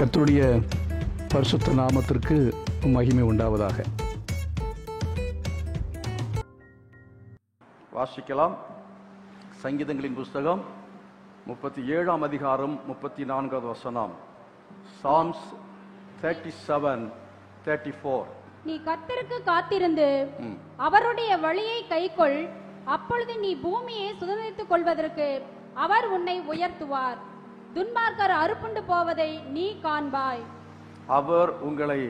கர்த்தருடைய பரிசுத்த நாமத்திற்கு மகிமை உண்டாவதாக. வாசிக்கலாம். சங்கீதங்களின் புஸ்தகம் 37ஆம் அதிகாரம் 34வது வசனம். Psalms 37:34. நீ கர்த்தருக்கு காத்திருந்து அவருடைய வழியை கைக்கொள், அப்பொழுது நீ பூமியை சுதந்திரித்துக் கொள்வதற்கு அவர் உன்னை உயர்த்துவார். துன்மார்க்கர் அறுப்புண்டு போவதை நீ காண்பாய். அவர் உங்களை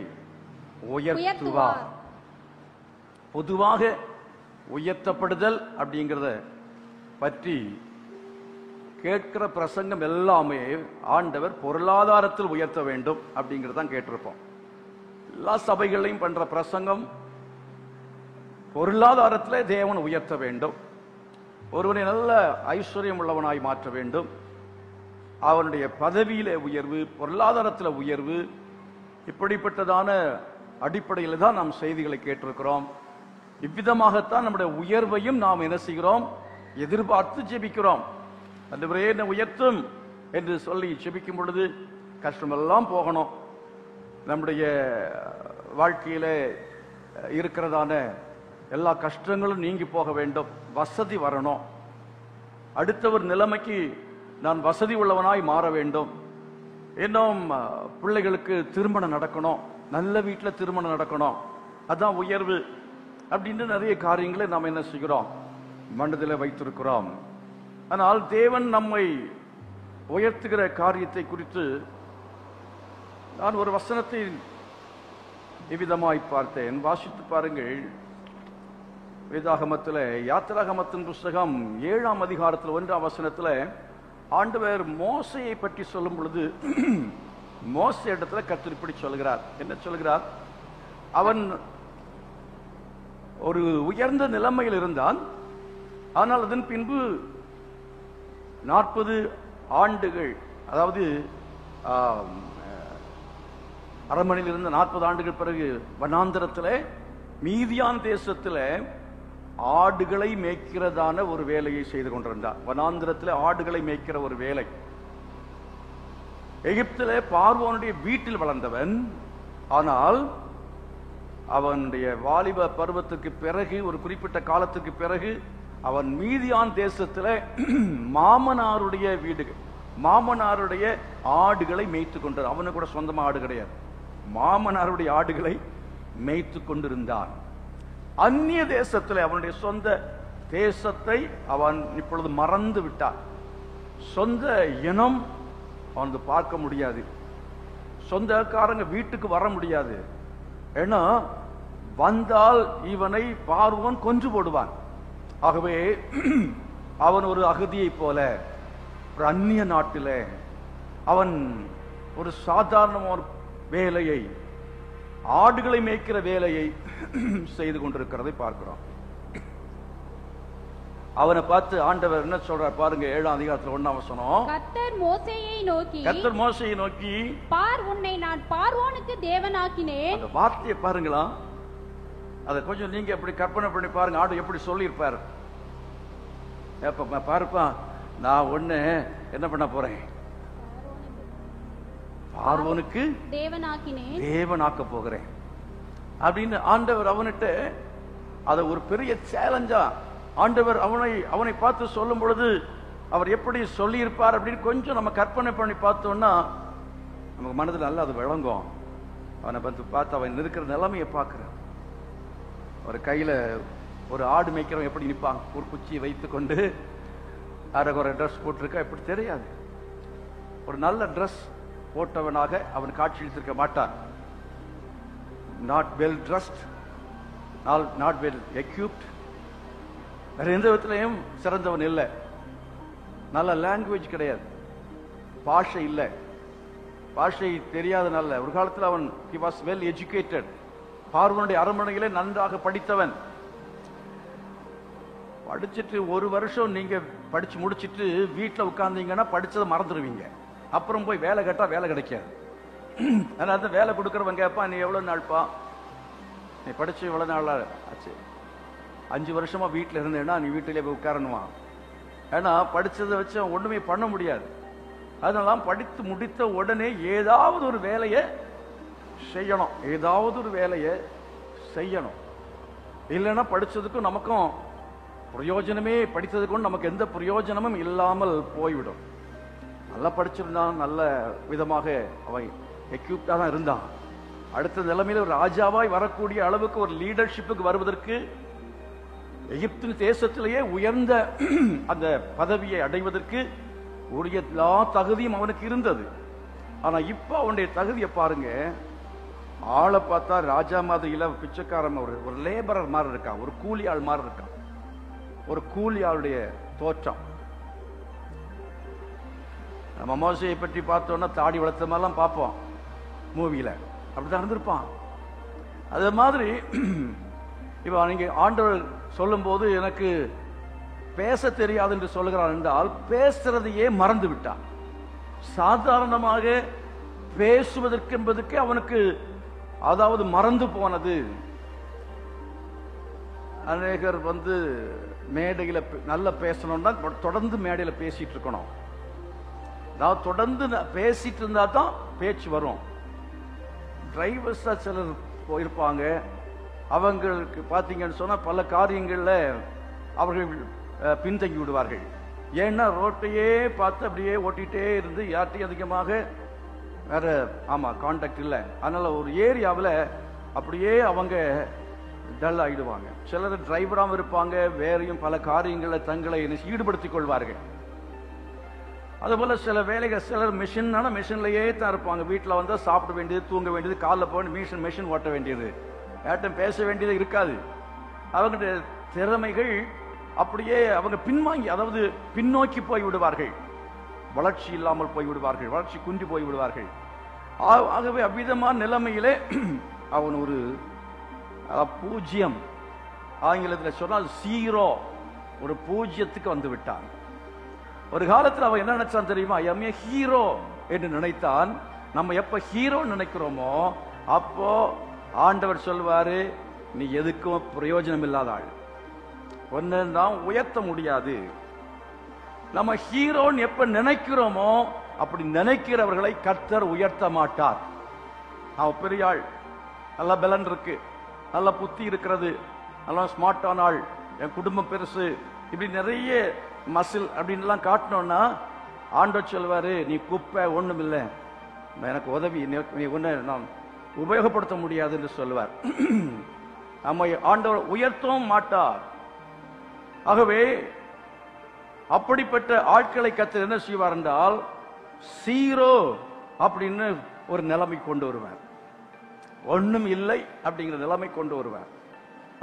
உயர்த்துவார். பொதுவாக உயர்த்தப்படுதல் அப்படிங்கிறத பற்றி கேட்கிற பிரசங்கம் எல்லாமே ஆண்டவர் பொருளாதாரத்தில் உயர்த்த வேண்டும் அப்படிங்கிறதான் கேட்டிருப்போம். எல்லா சபைகளையும் பண்ற பிரசங்கம் பொருளாதாரத்தில் தேவன் உயர்த்த வேண்டும், ஒருவனை நல்ல ஐஸ்வர்யம் உள்ளவனாய் மாற்ற வேண்டும், அவனுடைய பதவியில உயர்வு, பொருளாதாரத்தில் உயர்வு, இப்படிப்பட்டதான அடிப்படையில் தான் நாம் செய்திகளை கேட்டிருக்கிறோம். இவ்விதமாகத்தான் நம்முடைய உயர்வையும் நாம் என்ன செய்கிறோம், எதிர்பார்த்து ஜெபிக்கிறோம். ஆண்டவரே என்னை உயர்த்தும் என்று சொல்லி ஜெபிக்கும் பொழுது கஷ்டமெல்லாம் போகணும், நம்முடைய வாழ்க்கையில இருக்கிறதான எல்லா கஷ்டங்களும் நீங்கி போக வேண்டும், வசதி வரணும், அடுத்தவர் நிலைமைக்கு நான் வசதி உள்ளவனாய் மாற வேண்டும், இன்னும் பிள்ளைகளுக்கு திருமணம் நடக்கணும், நல்ல வீட்டில் திருமணம் நடக்கணும், அதான் உயர்வு அப்படின்னு நிறைய காரியங்களை நாம் என்ன செய்கிறோம், மனதில் வைத்திருக்கிறோம். ஆனால் தேவன் நம்மை உயர்த்துகிற காரியத்தை குறித்து நான் ஒரு வசனத்தை இவ்விதமாய் பார்த்தேன். வாசித்து பாருங்கள். வேதாகமத்தில் யாத்திராகமத்தின் புஸ்தகம் 7ஆம் அதிகாரத்தில் 1ஆம் வசனத்தில் ஆண்டவர் மோசையை பற்றி சொல்லும் பொழுது மோசே இடத்துல கர்த்தர் இப்படி சொல்கிறார். என்ன சொல்கிறார்? அவன் ஒரு உயர்ந்த நிலைமையில் இருந்தான், ஆனால் அதன் பின்பு 40 ஆண்டுகள், அதாவது அரண்மனையில் இருந்த 40 ஆண்டுகள் பிறகு வனாந்தரத்தில் மீதியான் தேசத்தில் ஆடுகளை மேய்க்கிறதான ஒரு வேலையை செய்து கொண்டிருந்தார். வனாந்திரத்தில் ஆடுகளை மேய்க்கிற ஒரு வேலை. எகிப்திலே பார்வோனுடைய வீட்டில் வளர்ந்தவன், ஆனால் அவனுடைய வாலிப பருவத்துக்கு பிறகு, ஒரு குறிப்பிட்ட காலத்துக்கு பிறகு, அவன் மீதியான் தேசத்தில் மாமனாருடைய வீடுகள், மாமனாருடைய ஆடுகளை மேய்த்து கொண்டார். அவனுக்கு கூட சொந்தமா ஆடு கிடையாது, மாமனாருடைய ஆடுகளை மேய்த்து கொண்டிருந்தான். அந்நிய தேசத்தில், அவனுடைய சொந்த தேசத்தை அவன் இப்பொழுது மறந்து விட்டான். சொந்த இனம் அவன் பார்க்க முடியாது, சொந்தக்காரங்க வீட்டுக்கு வர முடியாது. ஏன்னா வந்தால் இவனை பார்வோன் கொன்று போடுவான். ஆகவே அவன் ஒரு அகதியை போல ஒரு அந்நிய நாட்டில் அவன் ஒரு சாதாரண ஒரு வேலையை, ஆடுகளை மேய்க்கிற வேலையை செய்து கொண்டிருக்கிறதை பார்க்கிறோம். அவனை பார்த்து ஆண்டவர் என்ன சொல்றார் பாருங்க. 7ஆம் அதிகாரத்தில் 1ஆம் வசனம். கர்த்தர் மோசேயை நோக்கி பார், உன்னை நான் பார்வோனுக்கு தேவனாக்கினேன். அந்த வார்த்தையை பாருங்களா, அதை கொஞ்சம் நீங்க எப்படி கற்பனை பண்ணி பாருங்க. ஆடு எப்படி சொல்லியிருப்பார் பாருப்பா, நான் ஒண்ணு என்ன பண்ண போறேன், பார்வோனுக்கு தேவனாக்க போகிறேன் அப்படின்னு ஆண்டவர் அவன்கிட்ட அதை ஒரு பெரிய சேலஞ்சா ஆண்டவர் அவனை பார்த்து சொல்லும் பொழுது அவர் எப்படி சொல்லி இருப்பார் அப்படின்னு கொஞ்சம் நம்ம கற்பனை பண்ணி பார்த்தோம்னா நமக்கு மனதில் நல்லா அது விளங்கும். அவனை பார்த்து அவன் இருக்கிற நிலைமையை பார்க்கிறான். ஒரு கையில ஒரு ஆடு மேய்க்கிறவன் எப்படி நிற்பான், ஒரு குச்சியை வைத்து கொண்டு அரைகுறை ட்ரெஸ் போட்டிருக்கா, எப்படி தெரியாது. ஒரு நல்ல ட்ரெஸ் போட்டவனாக அவன் காட்சியளித்திருக்க மாட்டான். Not well dressed, not well equipped, வேற எந்த விதத்திலையும் சிறந்தவன் இல்லை. நல்ல லாங்குவேஜ் கிடையாது, பாஷை இல்லை, பாஷை தெரியாதனால. ஒரு காலத்தில் அவன் he was well educated, பார்வோனுடைய அரண்மனையிலே நன்றாக படித்தவன். படிச்சுட்டு ஒரு வருஷம் நீங்க படிச்சு முடிச்சுட்டு வீட்டில் உட்கார்ந்தீங்கன்னா படிச்சதை மறந்துடுவீங்க. அப்புறம் போய் வேலை கேட்டா வேலை கிடைக்காது. அதனால வேலை கொடுக்குறவன் கேட்பா, நீ எவ்வளவு நாள்ப்பா, நீ படிச்சு எவ்வளவு நாள் ஆச்சு, 5 வருஷமா வீட்டில் இருந்தேன்னா நீ வீட்டிலே போய் உட்காரணுமா. ஏன்னா படிச்சதை வச்சு ஒண்ணுமே பண்ண முடியாது. அதெல்லாம் படித்து முடித்த உடனே ஏதாவது ஒரு வேலையை செய்யணும், ஏதாவது ஒரு வேலையை செய்யணும். இல்லைன்னா படிச்சதுக்கும் நமக்கும் பிரயோஜனமே, படித்ததுக்கும் நமக்கு எந்த பிரயோஜனமும் இல்லாமல் போய்விடும். நல்லா படிச்சிருந்தான், நல்ல விதமாக அவன் எக்யூப்டா தான் இருந்தான். அடுத்த நிலைமையில ஒரு ராஜாவாய் வரக்கூடிய அளவுக்கு ஒரு லீடர்ஷிப்புக்கு வருவதற்கு, எகிப்து தேசத்திலேயே உயர்ந்த அந்த பதவியை அடைவதற்கு உரிய எல்லா தகுதியும் அவனுக்கு இருந்தது. ஆனா இப்ப அவனுடைய தகுதியை பாருங்க. ஆளை பார்த்தா ராஜா மாதிரி இல்ல, பிச்சைக்காரன், ஒரு லேபரர் மாதிரி இருக்கான், ஒரு கூலி ஆள் மாதிரி இருக்கான், ஒரு கூலி ஆளுடைய தோற்றம். நம்ம மோசையை பற்றி பார்த்தோம்னா தாடி வளர்த்த மாதிரிலாம் பார்ப்போம் மூவியில, அப்படிதான் இருந்திருப்பான். அது மாதிரி இப்ப நீங்க ஆண்டவர் சொல்லும் போது எனக்கு பேச தெரியாது என்று சொல்லுகிறான் என்றால், பேசுறதையே மறந்து விட்டான். சாதாரணமாக பேசுவதற்கு என்பதற்கு அவனுக்கு அதாவது மறந்து போனது. அநேகர் மேடையில நல்ல பேசணும்னா தொடர்ந்து மேடையில பேசிட்டு இருக்கணும். அதாவது தொடர்ந்து பேசிட்டு இருந்தா தான் பேச்சு வரும். டிரைவர்ஸ் சிலர் போயிருப்பாங்க, அவங்களுக்கு பாத்தீங்கன்னு சொன்னா பல காரியங்கள்ல அவர்கள் பின்தங்கி விடுவார்கள். ஏன்னா ரோட்டையே பார்த்து அப்படியே ஓட்டிட்டே இருந்து யார்ட்டையும் அதிகமாக வேற கான்டாக்ட் இல்லை. அதனால ஒரு ஏரியாவில் அப்படியே அவங்க டல் ஆயிடுவாங்க. சிலர் டிரைவராகவும் இருப்பாங்க, வேறையும் பல காரியங்களில் தங்களை ஈடுபடுத்திக் கொள்வார்கள். அதுபோல சில வேலைகள், சிலர் மிஷின்லயே தான் இருப்பாங்க. வீட்டில் வந்தா சாப்பிட வேண்டியது, தூங்க வேண்டியது, காலில் போய் மிஷின் ஓட்ட வேண்டியது, யார்ட்டும் பேச வேண்டியது இருக்காது. அவங்களுடைய திறமைகள் அப்படியே அவங்க பின்வாங்கி, அதாவது பின்னோக்கி போய் விடுவார்கள், வளர்ச்சி இல்லாமல் போய் விடுவார்கள், வளர்ச்சி குன்றி போய் விடுவார்கள். ஆகவே அவ்விதமான நிலைமையிலே அவன் ஒரு பூஜ்யம், ஆங்கிலத்தில் சொன்னால் ஜீரோ, ஒரு பூஜ்யத்துக்கு வந்து விட்டான். ஒரு காலத்தில் அவன் என்ன நினைச்சான் தெரியுமா? ஐ ஹீரோ என்று நினைத்தான். நம்ம எப்ப ஹீரோ நினைக்கிறோமோ அப்போ ஆண்டவர் சொல்வாரு, நீ எதுக்கும் பிரயோஜனம் இல்லாத ஆள், ஒன்னு தான் உயர்த்த முடியாது. நம்ம ஹீரோன்னு எப்ப நினைக்கிறோமோ அப்படி நினைக்கிறவர்களை கர்த்தர் உயர்த்த மாட்டார். அவன் பெரிய ஆள், நல்ல பலன் இருக்கு, நல்ல புத்தி இருக்கிறது, நல்ல ஸ்மார்ட்டான ஆள், என் குடும்பம் பெருசு, இப்படி நிறைய மசில் அப்படின்லாம் காட்டணும்னா ஆண்டவர் சொல்வாரு, நீ குப்பை, ஒண்ணும் இல்லை, எனக்கு உதவி, நீ ஒன்னு நான் உபயோகப்படுத்த முடியாது என்று சொல்லுவார். நம்ம ஆண்டவர் உயர்த்தவும் மாட்டார். ஆகவே அப்படிப்பட்ட ஆட்களை கர்த்தர் என்ன செய்வார் என்றால், சீரோ அப்படின்னு ஒரு நிலைமை கொண்டு வருவார், ஒண்ணும் இல்லை அப்படிங்கிற நிலைமை கொண்டு வருவார்.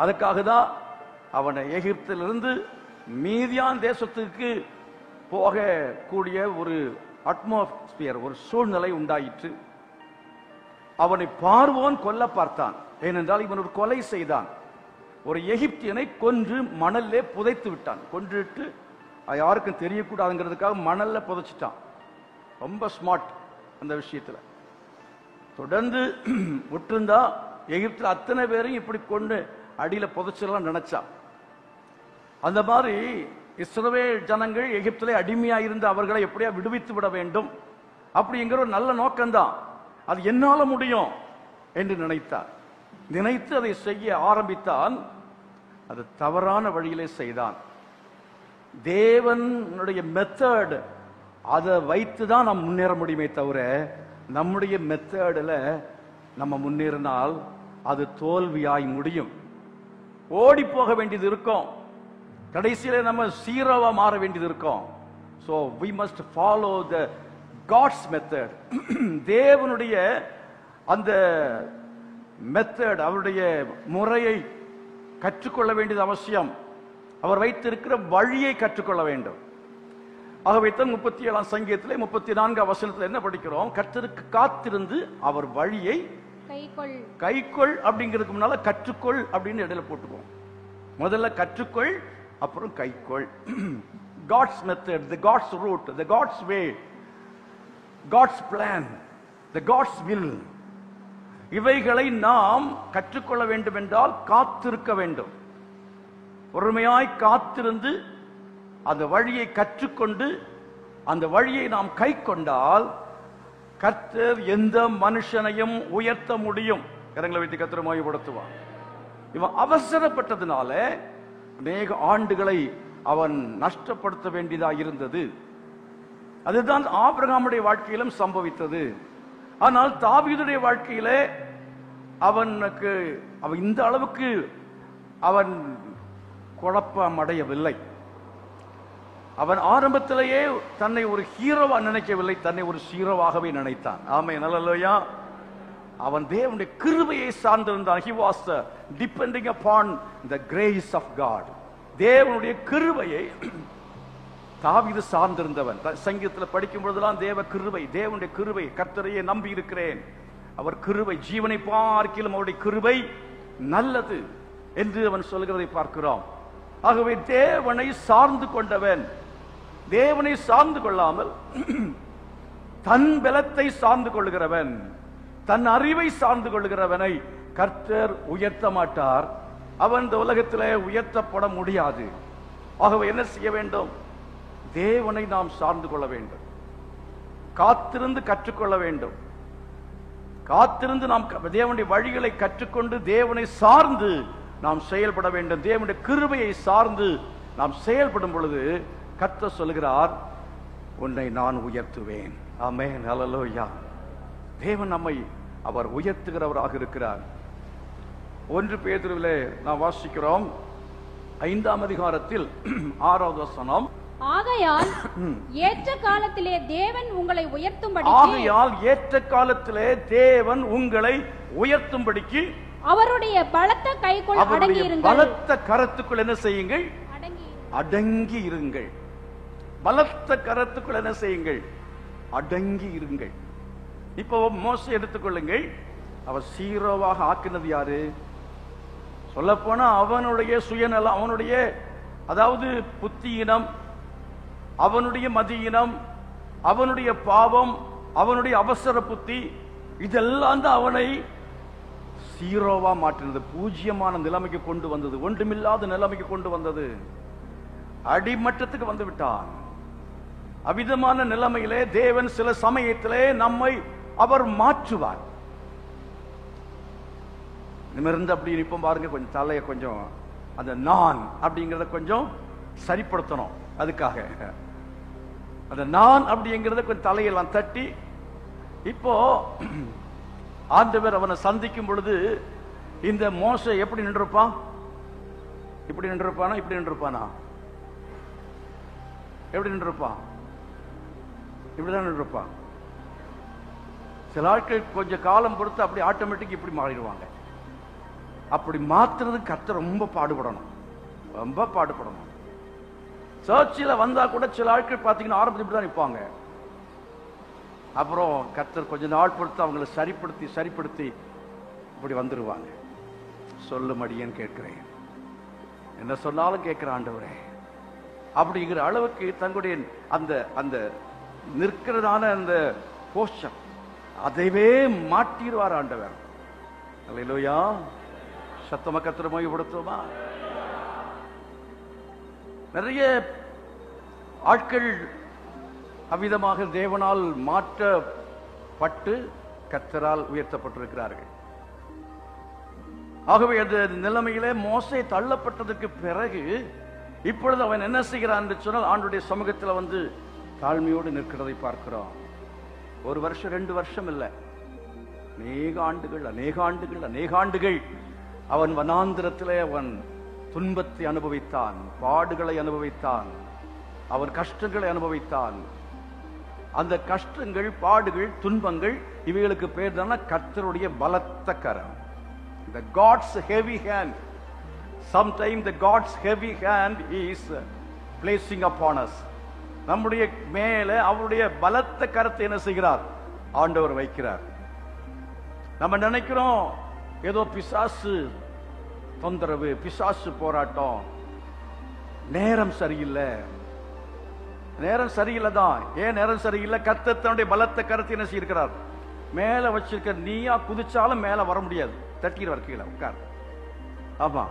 அதுக்காக தான் அவனை எகிப்திலிருந்து மீதியான் தேசத்துக்கு போகக்கூடிய ஒரு அட்மாஸ்பியர், ஒரு சூழ்நிலை உண்டாயிற்று. அவனை பார்வோன் கொல்ல பார்த்தான். ஏனென்றால் இவன் ஒரு கொலை செய்தான். ஒரு எகிப்தியனை கொன்று மணல்லே புதைத்து விட்டான். கொன்றுட்டு யாருக்கும் தெரியக்கூடாதுங்கிறதுக்காக மணல்ல புதைச்சிட்டான். ரொம்ப ஸ்மார்ட் அந்த விஷயத்துல. தொடர்ந்து விட்டிருந்தா எகிப்தில் அத்தனை பேரையும் இப்படி கொண்டு அடியில புதைச்சிடலாம் நினைச்சான். அந்த மாதிரி இஸ்ரவேல் ஜனங்கள் எகிப்திலே அடிமையா இருந்து அவர்களை எப்படியா விடுவித்து விட வேண்டும் அப்படிங்கிற ஒரு நல்ல நோக்கம்தான். அது என்னால முடியும் என்று நினைத்தார். நினைத்து அதை செய்ய ஆரம்பித்தான். அது தவறான வழியிலே செய்தான். தேவனுடைய மெத்தட் அதை வைத்துதான் நாம் முன்னேற முடியுமே தவிர, நம்முடைய மெத்தட்ல நம்ம முன்னேறினால் அது தோல்வியாய் முடியும். ஓடி போக வேண்டியது இருக்கும், கடைசியில நம்ம சீரோவா மாற வேண்டியது இருக்கும். So we must follow the God's method. தேவனுடைய அந்த மெத்தட், அவருடைய முறையை கற்றுக்கொள்ள வேண்டியது அவசியம். அவர் வைத்திருக்கிற வழியை கற்றுக்கொள்ள வேண்டும். ஆகவே தான் 37ஆம் சங்கீதத்திலே 34ஆம் வசனத்தில் என்ன படிக்கிறோம்? கர்த்தருக்கு காத்திருந்து அவர் வழியை கைக்கொள் அப்படிங்கிறதுக்கு முன்னால கற்றுக்கொள் அப்படின்னு இடையில போட்டுக்குவோம். முதல்ல கற்றுக்கொள், அப்புறம் கைக்கொள். God's method, the God's route, the God's way, God's plan, the God's will, இவைகளை நாம் கற்றுக்கொள்ள வேண்டும் என்றால் காத்திருக்க வேண்டும். பொறுமையாய் காத்திருந்து அந்த வழியை கற்றுக்கொண்டு அந்த வழியை நாம் கை கொண்டால் கர்த்தர் எந்த மனுஷனையும் உயர்த்த முடியும். கரங்களை வைத்து கர்த்தரை மகிமைப்படுத்துவான். இவன் அவசரப்பட்டதுனால அநேக ஆண்டுகளை அவன் நஷ்டப்படுத்த வேண்டியதா இருந்தது. அதுதான் ஆபிரகாமுடைய வாழ்க்கையிலும் சம்பவித்தது. ஆனால் தாவீதுடைய வாழ்க்கையிலே அவனுக்கு அவன் இந்த அளவுக்கு அவன் குழப்பம் அடையவில்லை. அவன் ஆரம்பத்திலேயே தன்னை ஒரு ஹீரோவா நினைக்கவில்லை, தன்னை ஒரு ஹீரோவாகவே நினைத்தான். ஆமென், அல்லேலூயா. அவன் தேவனுடைய கிருபையை சார்ந்திருந்தான். he was depending upon the grace of God. தேவனுடைய கிருபையை தாவீது சார்ந்திருந்தவன். சங்கீதத்தில் படிக்கும் பொழுதெல்லாம் தேவ கிருபை, தேவனுடைய கிருபை, கர்த்தரையே நம்பி இருக்கிறேன், அவர் கிருபை ஜீவனை பார்க்கிலும் அவருடைய கிருபை நல்லது என்று அவன் சொல்கிறதை பார்க்கிறோம். ஆகவே தேவனை சார்ந்து கொண்டவன். தேவனை சார்ந்து கொள்ளாமல் தன் பலத்தை சார்ந்து கொள்கிறவன், தன் அறிவை சார்ந்து கொள்கிறவனை கர்த்தர் உயர்த்த மாட்டார். அவன் இந்த உலகத்திலே உயர்த்தப்பட முடியாது. ஆகவே என்ன செய்ய வேண்டும்? தேவனை நாம் சார்ந்து கொள்ள வேண்டும். காத்திருந்து கற்றுக்கொள்ள வேண்டும். காத்திருந்து நாம் தேவனுடைய வழிகளை கற்றுக்கொண்டு தேவனை சார்ந்து நாம் செயல்பட வேண்டும். தேவனுடைய கிருபையை சார்ந்து நாம் செயல்படும் பொழுது கர்த்தர் சொல்கிறார், உன்னை நான் உயர்த்துவேன். ஆமென், ஹல்லேலூயா. தேவன் நம்மை அவர் உயர்த்துகிறவராக இருக்கிறார். 1 பேதுருவிலே நாம் வாசிக்கிறோம் 5ஆம் அதிகாரத்தில் 6வது வசனம். ஆகையால் ஏற்ற காலத்திலே தேவன் உங்களை உயர்த்தும்படி, ஆகையால் ஏற்ற காலத்திலே தேவன் உங்களை உயர்த்தும்படிக்கு அவருடைய பலத்த கைக்குள் அடங்கி இருங்கள். பலத்த கரத்துக்குள் என்ன செய்யுங்கள்? அடங்கி இருங்கள். பலத்த கரத்துக்குள் என்ன செய்யுங்கள்? அடங்கி இருங்கள். இப்போ மோசே எடுத்துக்கொள்ளுங்கள். அவர் சீரோவாக ஆக்கினது யாரு? சொல்ல போனா அவனுடைய சுயநலம், அவனுடைய அதாவது புத்தியினம், அவனுடைய மதியினம், அவனுடைய பாவம், அவனுடைய அவசர புத்தி, இதெல்லாம் தான் அவனை சீரோவா மாற்றினது. பூஜ்யமான நிலைமைக்கு கொண்டு வந்தது, ஒன்றுமில்லாத நிலைமைக்கு கொண்டு வந்தது. அடிமட்டத்துக்கு வந்து விட்டான். அவ்விதமான நிலைமையிலே தேவன் சில சமயத்திலே நம்மை அவர் மாற்றுவார். நிமிர்ந்து அப்படி நிற்போம் பாருங்க, கொஞ்சம் தலையை கொஞ்சம் அந்த நான் அப்படிங்கிறத கொஞ்சம் சரிப்படுத்தணும். அதுக்காக அந்த நான் அப்படிங்கிறத கொஞ்சம் தலையெல்லாம் தட்டி, இப்போ ஆண்டவர் அவனை சந்திக்கும் பொழுது இந்த மோசே எப்படி நின்றுப்பான்? இப்படி நின்றுப்பானா? இப்படி நின்றுப்பானா? எப்படி நின்றுப்பான்? இப்படிதான் நின்றுப்பான். சில ஆட்கள் கொஞ்ச காலம் பொறுத்து அப்படி ஆட்டோமேட்டிக் இப்படி மாறிடுவாங்க. அப்படி மாத்துறது கர்த்தர் ரொம்ப பாடுபடணும், ரொம்ப பாடுபடணும். சர்ச்சில் வந்தா கூட சில ஆட்கள் பார்த்தீங்கன்னா ஆரம்பத்தில் இப்படி தான் நிற்பாங்க. அப்புறம் கர்த்தர் கொஞ்ச நாள் பொறுத்து அவங்களை சரிப்படுத்தி இப்படி வந்துருவாங்க. சொல்லும்படியேன்னு கேட்கிறேன், என்ன சொன்னாலும் கேட்கிற ஆண்டவரே அப்படிங்கிற அளவுக்கு தங்களுடைய அந்த அந்த நிற்கிறதான அந்த போஸ்டர் அதைவே மாட்டிடுவார் ஆண்டவர். அல்லேலூயா. சத்தமா கர்த்தரை மகிமைப்படுத்துவோமா? நிறைய ஆட்கள் அவ்விதமாக தேவனால் மாற்றப்பட்டு கர்த்தரால் உயர்த்தப்பட்டிருக்கிறார்கள். ஆகவே அந்த நிலைமையிலே மோசே தள்ளப்பட்டதற்கு பிறகு இப்பொழுது அவன் என்ன செய்கிறான் என்று சொன்னால் ஆண்டுடைய சமூகத்தில் வந்து தாழ்மையோடு நிற்கிறதை பார்க்கிறோம். 1 வருஷம் 2 வருஷம் இல்லை, அநேக ஆண்டுகள் அவன் வனாந்திரத்திலே அவன் துன்பத்தை அனுபவித்தான், பாடுகளை அனுபவித்தான், அவன் கஷ்டங்களை அனுபவித்தான். அந்த கஷ்டங்கள், பாடுகள், துன்பங்கள் இவைகளுக்கு பேர் தான கர்த்தருடைய பலத்த கரம். The God's heavy hand. Sometimes the God's heavy hand is placing upon us. நம்முடைய மேல அவருடைய பலத்த கரத்தை என்ன செய்கிறார்? ஆண்டவர் வைக்கிறார். நம்ம நினைக்கிறோம் ஏதோ பிசாசு தொந்தரவு, பிசாசு போராட்டம், நேரம் சரியில்லை. நேரம் சரியில்லை தான். ஏன் நேரம் சரியில்லை? கர்த்தர் தன்னுடைய பலத்த கரத்தை என்ன செய்கிறார்? மேல வச்சிருக்க. நீயா குதிச்சாலும் மேல வர முடியாது, தட்டிடுவார் கீழே. உட்கார். ஆமா,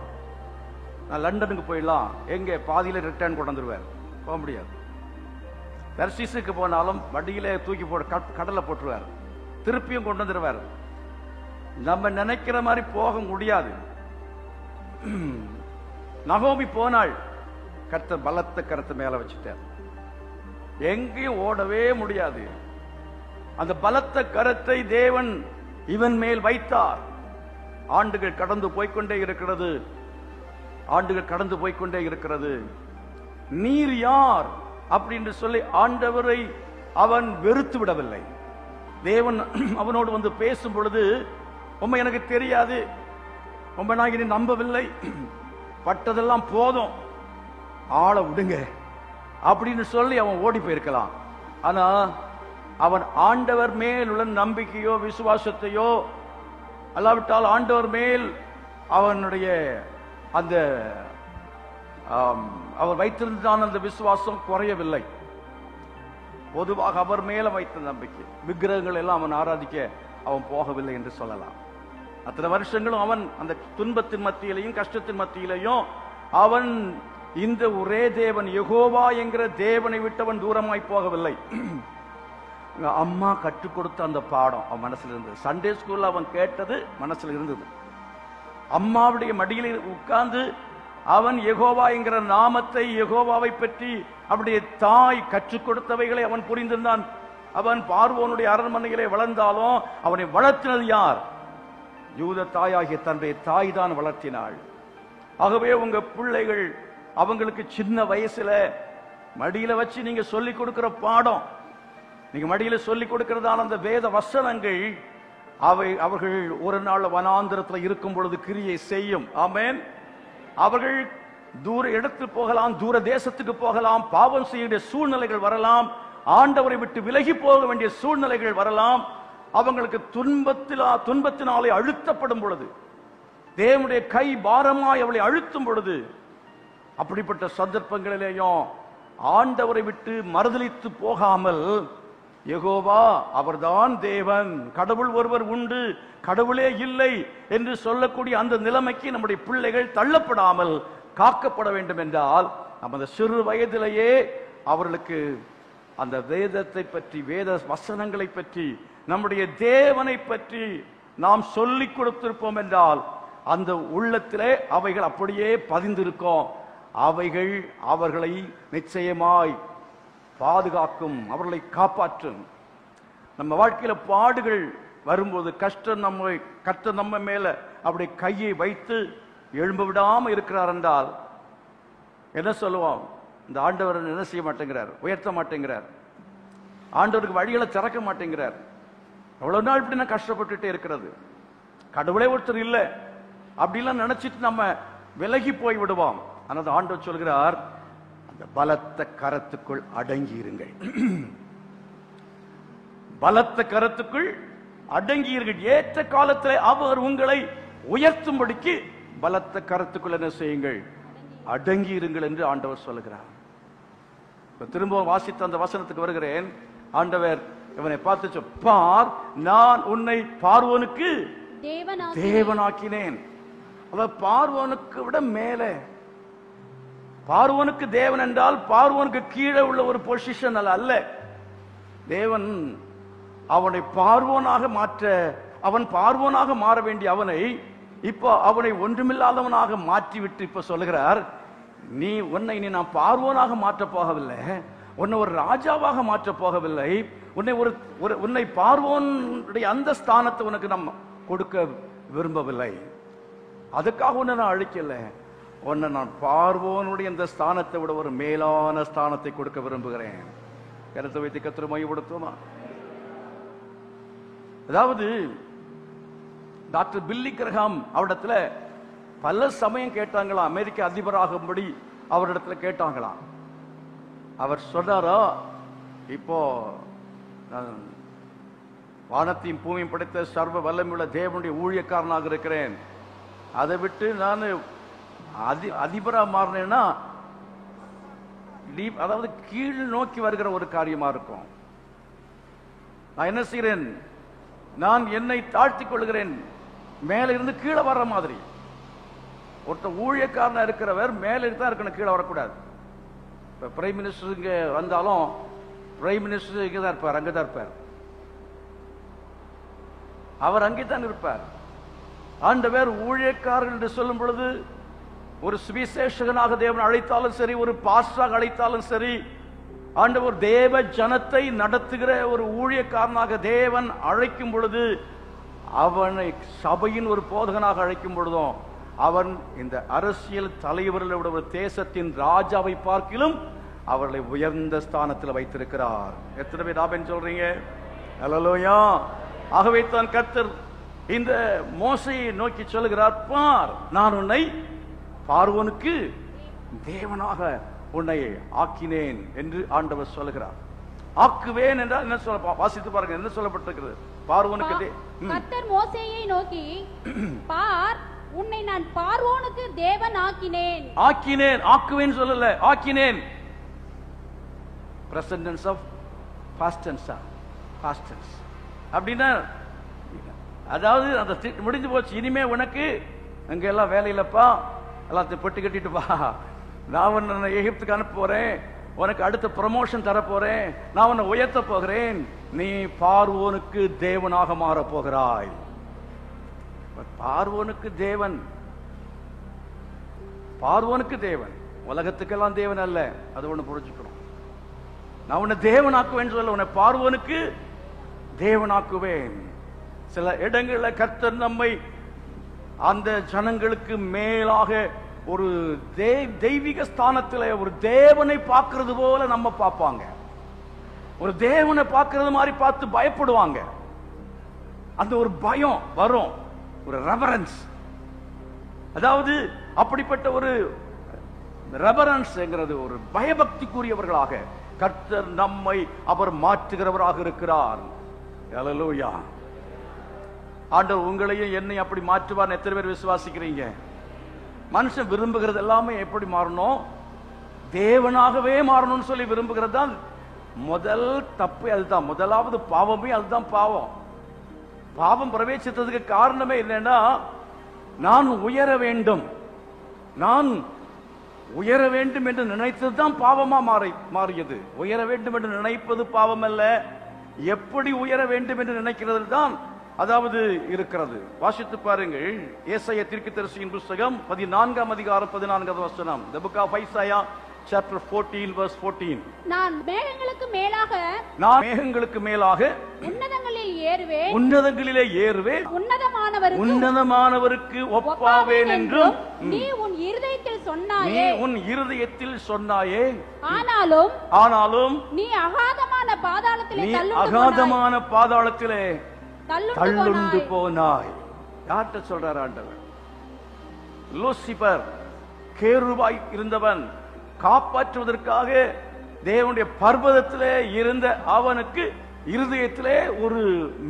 நான் லண்டனுக்கு போயிடலாம், எங்க பாதியில ரிட்டர்ன் கொண்டு வந்துருவார், போக முடியாது. தர்சீசுக்கு போனாலும் வண்டியிலே தூக்கி போட்டு கடல்ல போட்டுருவார், திருப்பியும் கொண்டு வந்துருவார். நம்ம நினைக்கிற மாதிரி போக முடியாது. நகோமி போனாள், கர்த்தர் பலத்த கரத்தை மேல வச்சுட்டார், எங்கேயும் ஓடவே முடியாது. அந்த பலத்த கரத்தை தேவன் இவன் மேல் வைத்தார். ஆண்டுகள் கடந்து போய்கொண்டே இருக்கிறது, ஆண்டுகள் கடந்து போய்கொண்டே இருக்கிறது. நீர் யார் அப்படின்னு சொல்லி ஆண்டவரை அவன் வெறுத்து விடவில்லை. தேவன் அவனோடு வந்து பேசும் பொழுது, உண்மை எனக்கு தெரியாது, உண்மை நான் இனி நம்பவில்லை, பட்டதெல்லாம் போதும், ஆளை விடுங்க அப்படின்னு சொல்லி அவன் ஓடி போயிருக்கலாம். ஆனா அவன் ஆண்டவர் மேல் உள்ள நம்பிக்கையோ விசுவாசத்தையோ அல்லாவிட்டால் ஆண்டவர் மேல் அவனுடைய அந்த அவர் வைத்திருந்தான் அந்த விசுவாசம் குறையவில்லை. பொதுவாக அவர் மேல வைத்த நம்பிக்கை, விக்கிரகங்கள் எல்லாம் அவன் ஆராதிக்க அவன் போகவில்லை என்று சொல்லலாம். அத்தனை வருஷங்களும் அவன் அந்த துன்பத்தின் மத்தியிலையும் கஷ்டத்தின் மத்தியிலையும் அவன் இந்த ஒரே தேவன் யெகோவா என்கிற தேவனை விட்டவன் தூரமாய் போகவில்லை. அம்மா கற்றுக் கொடுத்த அந்த பாடம் அவன் மனசுல இருந்தது. சண்டே ஸ்கூல்ல அவன் கேட்டது மனசுல இருந்தது. அம்மாவுடைய மடியில் உட்கார்ந்து அவன் யெகோவா என்கிற நாமத்தை, யெகோவாவை பற்றி அவனுடைய தாய் கற்றுக் கொடுத்தவைகளை அவன் புரிந்திருந்தான். அவன் பார்வோனுடைய அரண்மனையிலே வளர்ந்தாலும் அவனை வளர்த்தினது யார்? யூத தாயாகிய தன்னுடைய தாய் தான் வளர்த்தினாள். ஆகவே உங்க பிள்ளைகள் அவங்களுக்கு சின்ன வயசுல மடியில வச்சு நீங்க சொல்லிக் கொடுக்கிற பாடம், நீங்க மடியில சொல்லிக் கொடுக்கிறதான அந்த வேத வசனங்கள் அவர்கள் ஒரு நாள் வனாந்திரத்தில் இருக்கும் பொழுது கிரியை செய்யும். ஆமென். அவர்கள் தூர இடத்துக்கு போகலாம், தூர தேசத்துக்கு போகலாம், பாவம் செய்ய சூழ்நிலைகள் வரலாம், ஆண்டவரை விட்டு விலகி போக வேண்டிய சூழ்நிலைகள் வரலாம். அவங்களுக்கு துன்பத்தினாலே அழுத்தப்படும் பொழுது, தேவனுடைய கை பாரமாய் அவளை அழுத்தும் பொழுது, அப்படிப்பட்ட சந்தர்ப்பங்களிலேயும் ஆண்டவரை விட்டு மறுதலித்து போகாமல், யெகோவா அவர்தான் தேவன், கடவுள் ஒருவர் உண்டு, கடவுளே இல்லை என்று சொல்லக்கூடிய அந்த நிலைமைக்கு நம்முடைய பிள்ளைகள் தள்ளப்படாமல் காக்கப்பட வேண்டும் என்றால், நமது சிறு வயதிலேயே அவர்களுக்கு அந்த வேதத்தை பற்றி, வேத வசனங்களை பற்றி, நம்முடைய தேவனை பற்றி நாம் சொல்லிக் கொடுத்திருப்போம் என்றால் அந்த உள்ளத்திலே அவைகள் அப்படியே பதிந்திருக்கும். அவைகள் அவர்களை நிச்சயமாய் பாதுகாக்கும், அவர்களை காப்பாற்றும். நம்ம வாழ்க்கையில பாடுகள் வரும்போது, கஷ்டம் நம்ம மேல அப்படி கையை வைத்து எழும்ப விடாம இருக்கிறார் என்றால் என்ன சொல்லுவோம்? இந்த ஆண்டவர் என்ன செய்ய மாட்டேங்கிறார், உயர்த்த மாட்டேங்கிறார், ஆண்டவருக்கு வழிகளை திறக்க மாட்டேங்கிறார். எவ்வளவு நாள் இப்படி நான் கஷ்டப்பட்டுட்டே இருக்கிறது, கடவுளே ஒருத்தர் இல்லை அப்படிலாம் நினைச்சிட்டு நம்ம விலகி போய் விடுவோம். ஆனால் ஆண்டவர் சொல்கிறார், அந்த பலத்த கரத்துக்குள் அடங்கி இருங்கள், பலத்த கரத்துக்குள் அடங்கி இருங்கள். ஏற்ற காலத்தில் அவர் உங்களை உயர்த்தும்படிக்கு பலத்த கரத்துக்குள் என்ன செய்யுங்கள்? அடங்கி இருங்கள் என்று ஆண்டவர் சொல்லுகிறார். திரும்ப வாசித்த அந்த வசனத்துக்கு வருகிறேன். ஆண்டவர் இவனை பார்த்து, பார், நான் உன்னை பார்வோனுக்கு தேவனாக்கினேன். அவர் பார்வோனுக்கு விட மேலே, பார்வோனுக்கு தேவன் என்றால் பார்வோனுக்கு கீழே உள்ள ஒரு பொசிஷன் அல்ல. தேவன் அவனை பார்வோனாக மாற்ற, அவன் பார்வோனாக மாற வேண்டிய அவனை இப்போ அவனை ஒன்றுமில்லாதவனாக மாற்றிவிட்டு இப்ப சொல்லுகிறார், உன்னை நான் பார்வோனாக மாற்ற போகவில்லை, உன்னை ஒரு ராஜாவாக மாற்ற போகவில்லை, உன்னை பார்வோனுடைய அந்த ஸ்தானத்தை உனக்கு நம்ம கொடுக்க விரும்பவில்லை, அதுக்காக உன்னை நான் அழிக்கல, உன்னை நான் பார்வோனுடைய அந்த ஸ்தானத்தை விட ஒரு மேலான ஸ்தானத்தை கொடுக்க விரும்புகிறேன். கருத்தை வைத்து கர்த்தரை மையப்படுத்துவோமா? அதாவது டாக்டர் பில்லி கிரஹாம் அவரிடத்துல பல சமயம் கேட்டாங்களாம், அமெரிக்க அதிபராகும்படி அவரிடத்துல கேட்டாங்களாம். அவர் சொன்னாரோ, இப்போ வானத்தையும் பூமியும் படைத்த சர்வ வல்லமையுள்ள தேவனுடைய ஊழியக்காரனாக இருக்கிறேன், அதை விட்டு நான் அதிபரா மாறினேன்னா அதாவது கீழ் நோக்கி வருகிற ஒரு காரியமா இருக்கும். நான் என்ன செய்கிறேன்? நான் என்னை தாழ்த்திக் கொள்கிறேன், மேல இருந்து கீழே வர்ற மாதிரி. ஒருத்தர் ஊழியக்காரனா இருக்கிறவர் மேல தான் இருக்கணும், கீழே வரக்கூடாது. இப்ப பிரைம் மினிஸ்டர் இங்க வந்தாலும் பிரைம் மினிஸ்டர் இங்கே தான் இருப்பார், அங்கே தான் இருப்பார். அவர் அங்கே தான் இருப்பார். ஆண்டவர் ஊழியக்காரர்கள் என்று சொல்லும் பொழுது, ஒரு சுவிசேஷகனாக தேவன் அழைத்தாலும் சரி, ஒரு பாஸ்டராக அழைத்தாலும் சரி, ஆண்டவர் தேவ ஜனத்தை நடத்துகிற ஒரு ஊழியக்காரனாக தேவன் அழைக்கும் பொழுது, அவனை சபையின் ஒரு போதகனாக அழைக்கும் பொழுதும், அவன் இந்த அரசியல் தலைவர்களுடைய தேசத்தின் ராஜாவை பார்க்கிலும் அவர்களை உயர்ந்த ஸ்தானத்தில் வைத்திருக்கிறார். எத்தனை பேர் ஆமென் சொல்றீங்க? அல்லேலூயா. ஆகவே தான் கர்த்தர் இந்த மோசையை நோக்கி சொல்லுகிறார், பார், நான் உன்னை பார்வோனுக்கு தேவனாக உன்னை ஆக்கினேன் என்று ஆண்டவர் சொல்லுகிறார். ஆக்குவேன் என்றால் என்ன சொல்ல, வாசித்து பாருங்க என்ன சொல்லப்பட்டிருக்கிறது. பார்வோனுக்கு கர்த்தர் மோசேயை நோக்கி, பார், உன்னை நான் பார்வோனுக்கு தேவன் ஆக்கினேன். ஆக்கினேன், ஆக்குவேன் சொல்லல, ஆக்கினேன். Present tense of past tense, past tense அப்படின்னா, அதாவது அந்த முடிஞ்சு போச்சு, இனிமே உனக்கு அங்க எல்லாம் வேலை இல்லப்பா, எல்லாத்தையும் பெட்டு கட்டிட்டு வா, நான் உன்னை எகிப்துக்கு அனுப்ப போறேன், உனக்கு அடுத்த ப்ரமோஷன் தர போறேன், நான் உன்னை உயர்த்த போகிறேன், நீ பார்வோனுக்கு தேவனாக மாற போகிறாய். பார்வோனுக்கு தேவன், பார்வோனுக்கு தேவன், உலகத்துக்கெல்லாம் தேவன் அல்ல. அது ஒண்ணு புரிஞ்சுக்கணும். நான் உன்னை தேவனாக்குவேன் சொல்ல, உன்னை பார்வோனுக்கு தேவனாக்குவேன். சில இடங்களில் கர்த்தர் நம்மை அந்த ஜனங்களுக்கு மேலாக ஒரு தெய்வீக ஸ்தானத்தில் ஒரு தேவனை பார்க்கிறது போல நம்ம பார்ப்பாங்க. ஒரு தேவனை பார்க்கிறது மாதிரி பார்த்து பயப்படுவாங்க. அந்த ஒரு பயம் வரும், ஒரு ரெவரன்ஸ். அதாவது அப்படிப்பட்ட ஒரு ரெவரன்ஸ்ங்கிறது ஒரு பயபக்திக்குரியவர்களாக கர்த்தர் நம்மை அவர் மாற்றுகிறவராக இருக்கிறார். அல்லேலூயா. ஆண்டவர் உங்களையும் என்னை அப்படி மாற்றுவார். எத்தனை பேர் விசுவாசிக்கிறீங்க? மனுஷன் விரும்புகிறது எல்லாமே எப்படி மாறணும்? தேவனாகவே மாறணும்னு சொல்லி விரும்புகிறது தான் முதல் தப்பு. அதுதான் முதலாவது பாவமே, அதுதான் பாவம். பாவம் பிரவேசித்ததுக்கு காரணமே என்னன்னா, நான் உயர வேண்டும், நான் உயர வேண்டும் என்று நினைத்தது தான் பாவமா மாறியது. உயர வேண்டும் என்று நினைப்பது பாவம் அல்ல, எப்படி உயர வேண்டும் என்று நினைக்கிறது தான் அதாவது இருக்கிறது. வாசித்து பாருங்கள், ஏசாயா தீர்க்கதரிசியின் புத்தகம் 14ஆம் அதிகாரம் 14வது வசனம். The book of Isaiah chapter 14 verse 14. நான் மேகங்களுக்கு மேலாக, நான் மேகங்களுக்கு மேலாக உன்னதங்களில் ஏறுவேன், உன்னதங்களிலே ஏறுவேன், உன்னதமானவருக்கு ஒப்பாவேன் என்றும் நீ உன் இருதயத்தில் சொன்னாயே, நீ உன் இருதயத்தில் சொன்னாயே, ஆனாலும் நீ அகாதமான பாதாளத்திலே தள்ளுண்டு போனாய். யார்கிட்ட சொல்றார் ஆண்டவர்? லூசிபர் கேருபாய் இருந்தவன், காப்பாற்றுவதற்காக தேவனுடைய பர்வதத்திலே இருந்த அவனுக்கு இருதயத்திலே ஒரு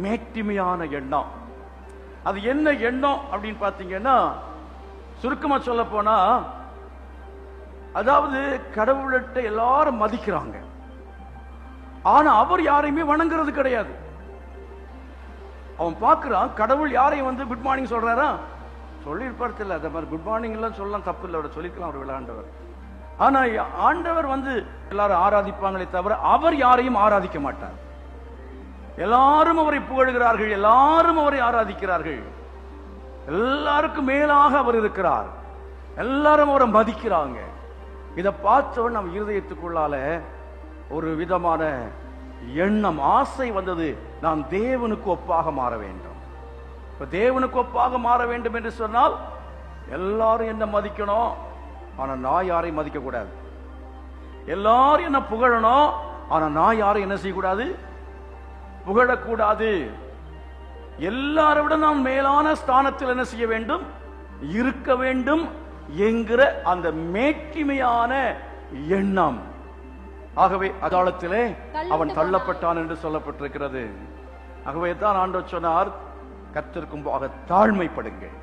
மேட்டிமையான எண்ணம். அது என்ன எண்ணம் அப்படின்னு பாத்தீங்கன்னா, சுருக்கமா சொல்ல போனா, அதாவது கடவுள்கிட்ட எல்லாரும் மதிக்கிறாங்க, ஆனா அவர் யாரையுமே வணங்குறது கிடையாது. அவன் பார்க்கிறான், கடவுள் யாரையும் வந்து குட் மார்னிங் சொல்றாரா? சொல்லியிருப்பார் தெரியல, அந்த மாதிரி குட் மார்னிங் எல்லாம் சொல்லலாம், தப்பு இல்லை, அவரை சொல்லிக்கலாம் அவர் விளையாண்டவர். ஆனா ஆண்டவர் வந்து எல்லாரும் ஆராதிப்பாங்களே தவிர அவர் யாரையும் ஆராதிக்க மாட்டார். எல்லாரும் அவரை புகழ்கிறார்கள், எல்லாரும் அவரை ஆராதிக்கிறார்கள், எல்லாருக்கும் மேலாக அவர் இருக்கிறார், எல்லாரும் அவரை மதிக்கிறாங்க. இதை பார்த்தவன் நம்ம இருதயத்துக்குள்ளால ஒரு விதமான எண்ணம், ஆசை வந்தது, நான் தேவனுக்கு ஒப்பாக மாற வேண்டும். இப்ப தேவனுக்கு ஒப்பாக மாற வேண்டும் என்று சொன்னால் எல்லாரும் என்ன மதிக்கணும், ஆனா நான் யாரையும் மதிக்க கூடாது. எல்லாரும் என்ன புகழணும், ஆனா நான் யாரும் என்ன செய்யக்கூடாது, புகழக்கூடாது. எல்லாரை விட நான் மேலான ஸ்தானத்தில் என்ன செய்ய வேண்டும், இருக்க வேண்டும் என்கிற அந்த மேட்டிமையான எண்ணம். ஆகவே அதாளத்திலே அவன் தள்ளப்பட்டான் என்று சொல்லப்பட்டிருக்கிறது. ஆகவே தான் ஆண்டவர் சொன்னார், கர்த்தருக்கு முன்பாக தாழ்மைப்படுங்கள்.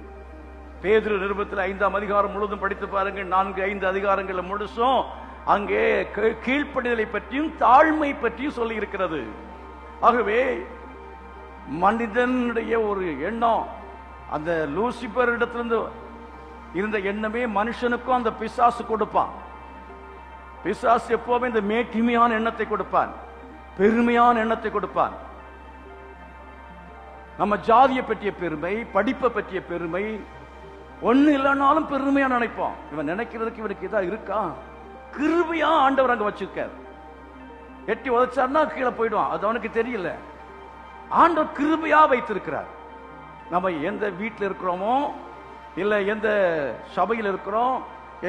பேதுரு நிருபத்தில் 5ஆம் அதிகாரம் முழுதும் படித்து பாருங்கள், 4-5 அதிகாரங்கள் முழுசும் அங்கே கீழ்ப்படிதலை பற்றியும் தாழ்மை பற்றியும் சொல்லி இருக்கிறது. ஆகவே மனிதனுடைய ஒரு எண்ணம், அந்த லூசிபர் இடத்திலிருந்து இருந்த எண்ணமே மனுஷனுக்கும் அந்த பிசாசு கொடுப்பான். பிசாசு எப்பவுமே இந்த மேட்டிமையான எண்ணத்தை கொடுப்பான். பெருமையான எண்ணத்தை கொடுப்பான். நம்ம ஜாதியை பற்றிய பெருமை, படிப்பை பற்றிய பெருமை, ஒண்ணு இல்லைன்னாலும் பெருமையா நினைப்போம். இவன் நினைக்கிறதுக்கு இவனுக்கு இதா இருக்கா? கிருபையா ஆண்டவர் அங்க வச்சிருக்கார். எட்டி உதைச்சார்னா கீழே போயிடுவான், அது அவனுக்கு தெரியல. ஆண்டவர் கிருபையா வைத்திருக்கிறார். நம்ம எந்த வீட்டில் இருக்கிறோமோ, இல்ல எந்த சபையில் இருக்கிறோம்,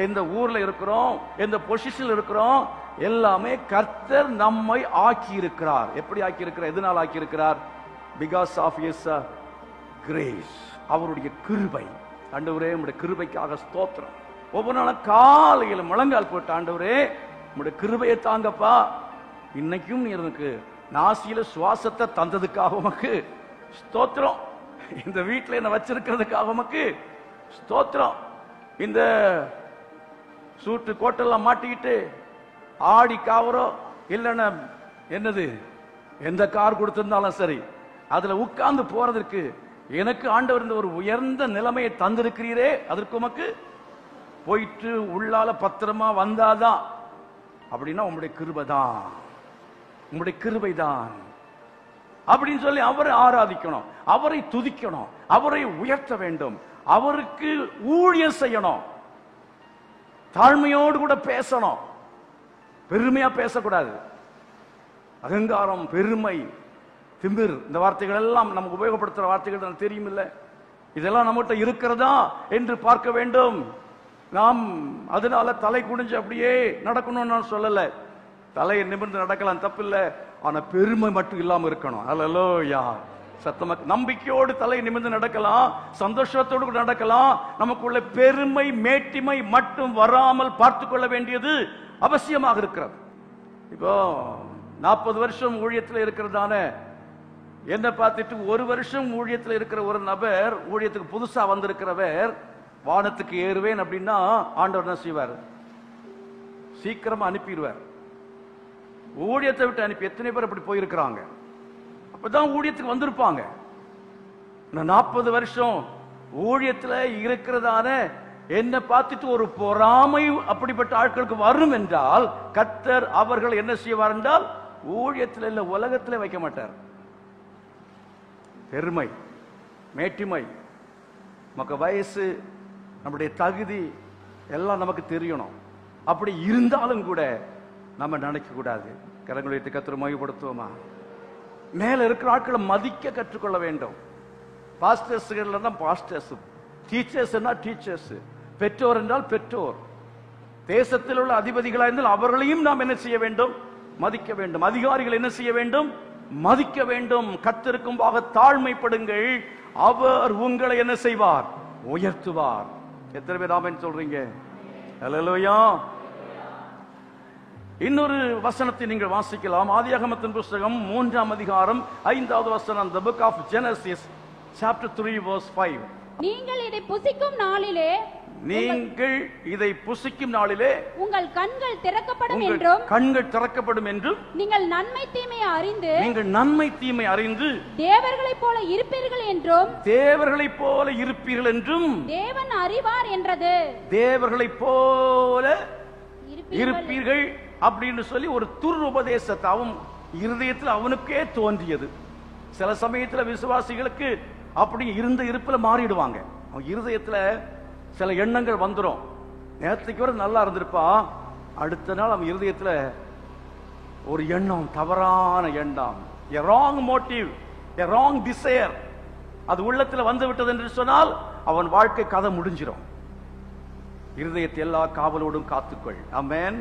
எந்த ஊர்ல இருக்கிறோம், எந்த பொசிஷன்ல இருக்கிறோம், எல்லாமே கர்த்தர் நம்மை ஆக்கி இருக்கிறார். எப்படி ஆக்கி இருக்கிறார்? எதனால் ஆக்கி இருக்கிறார்? பிகாஸ் ஆஃப் ஹிஸ் கிரேஸ், அவருடைய கிருபை. ஆண்டவரே உம்முடைய கிருபைக்காக ஸ்தோத்திரம். ஒவ்வொரு நாளும் காலையில முழங்கால் போட்டு, ஆண்டவரே உம்முடைய கிருபையை தாங்கப்பா, இன்னைக்கும் எனக்கு நாசியில சுவாசத்தை தந்ததுக்காக உமக்கு ஸ்தோத்திரம். இந்த வீட்டில் என்ன வச்சிருக்கிறதுக்காக உமக்கு ஸ்தோத்திரம். இந்த சூட்டு கோட்டெல்லாம் மாட்டிக்கிட்டு ஆடி காவரோ இல்லைன்னா என்னது எந்த கார் கொடுத்திருந்தாலும் சரி, அதுல உட்கார்ந்து போறதற்கு எனக்கு ஆண்டவர் இந்த ஒரு உயர்ந்த நிலைமையை தந்திருக்கிறீரே, அதற்கு உமக்கு போயிட்டு உள்ளால பத்திரமா வந்தாதான். அப்படின்னா உங்களுடைய கிருபைதான், உங்களுடைய கிருபைதான் அப்படின்னு சொல்லி அவரை ஆராதிக்கணும், அவரை துதிக்கணும், அவரை உயர்த்த வேண்டும், அவருக்கு ஊழியம் செய்யணும், தாழ்மையோடு கூட பேசணும். பெருமையா பேசக்கூடாது. அகங்காரம், பெருமை, திமிர், இந்த வார்த்தைகள் எல்லாம் நமக்கு உபயோகப்படுத்துற வார்த்தைகள் தெரியும் இல்ல? இதெல்லாம் நம்மகிட்ட இருக்கிறதா என்று பார்க்க வேண்டும். நாம் அதனால தலை குனிஞ்சு அப்படியே நடக்கணும்னு நான் சொல்லல. தலையை நிமிர்ந்து நடக்கலாம், தப்பு இல்லை. ஆனா பெருமை மட்டும் இல்லாம இருக்கணும். அல்லேலூயா. சத்தமா நம்பிக்கையோடு தலை நிமிர்ந்து நடக்கலாம், சந்தோஷத்தோடு கூட நடக்கலாம். நமக்குள்ள பெருமை, மேட்டிமை மட்டும் வராமல் பார்த்து கொள்ள வேண்டியது அவசியமாக இருக்கிறது. இப்போ 40 வருஷம் ஊழியத்தில் இருக்கிறதான என்ன பார்த்துட்டு 1 வருஷம் ஊழியத்தில் இருக்கிற ஒரு நபர், ஊழியத்துக்கு புதுசா வந்திருக்கிறவர், வானத்துக்கு ஏறுவேன் அப்படின்னா ஆண்டவர் என்ன செய்வார்? சீக்கிரமா அனுப்பிடுவார். ஊழியத்தை விட்டு அனுப்பி எத்தனை பேர் அப்படி போயிருக்கிறாங்க? அப்பதான் ஊழியத்துக்கு வந்திருப்பாங்க. 40 வருஷம் ஊழியத்துல இருக்கிறதான என்ன பார்த்துட்டு ஒரு பொறாமை அப்படிப்பட்ட ஆட்களுக்கு வரும் என்றால், கர்த்தர் அவர்கள் என்ன செய்வார் என்றால் ஊழியத்தில் இல்ல உலகத்தில் வைக்க மாட்டார். பெருமை, மேட்டிமை, நமக்கு வயசு, நம்முடைய தகுதி எல்லாம் நமக்கு தெரியணும். அப்படி இருந்தாலும் கூட நம்ம நினைக்க கூடாது. கரங்களை கர்த்தரை மகிமைப்படுத்துவோமா? மேல இருக்கிற ஆட்களை மதிக்க கற்றுக்கொள்ள வேண்டும். பாஸ்டர்ஸ்கள் தான் பாஸ்டர்ஸ், டீச்சர்ஸ் டீச்சர்ஸ், பெற்றோர் என்றால் பெற்றோர். தேசத்தில் உள்ள அதிபதிகளாக இருந்தால் அவர்களையும் நாம் என்ன செய்ய வேண்டும்? மதிக்க வேண்டும். அதிகாரிகள் என்ன செய்ய வேண்டும்? மதிக்க வேண்டும். கர்த்தருக்கும் தாழ்மைப்படுங்கள், அவர் உங்களை என்ன செய்வார்? உயர்த்துவார். எத்தனை பேர் ஆமென் சொல்றீங்க? அல்லேலூயா. இன்னொரு வசனத்தை நீங்கள் வாசிக்கலாம். ஆதியாகமத்தின் புத்தகம் 3ஆம் அதிகாரம் 5வது வசனம். The book of Genesis chapter 3 verse 5. நீங்கள் இதை புசிக்கும் நாளிலே, நீங்கள் இதை புசிக்கும் நாளிலே உங்கள் கண்கள் திறக்கப்படும் என்றும், கண்கள் திறக்கப்படும் என்றும், நீங்கள் நன்மை தீமையை அறிந்து, நீங்கள் நன்மை தீமை அறிந்து தேவர்களைப் போல இருப்பீர்கள் என்றும், தேவர்களைப் போல இருப்பீர்கள் என்றும், தேவன் அறிவார் என்றது. தேவர்களைப் போல இருப்பீர்கள் அப்படின்னு சொல்லி ஒரு துருபதேசத்தை அவன் இருதயத்தில் அவனுக்கே தோன்றியது. சில சமயத்துல விசுவாசிகளுக்கு அப்படி இருந்த இருப்பில் மாறிடுவாங்க. அவன் இருதயத்துல சில எண்ணங்கள் வந்துடும். நேரத்துக்கு வரை நல்லா இருந்திருப்பா, அடுத்த நாள் அவன் இருதயத்துல ஒரு எண்ணம், தவறான எண்ணம், a wrong motive, a wrong desire, அது உள்ளத்துல வந்து விட்டது என்று சொன்னால் அவன் வாழ்க்கை கதை முடிஞ்சிடும். இருதயத்தை எல்லா காவலோடும் காத்துக்கொள். ஆமென்.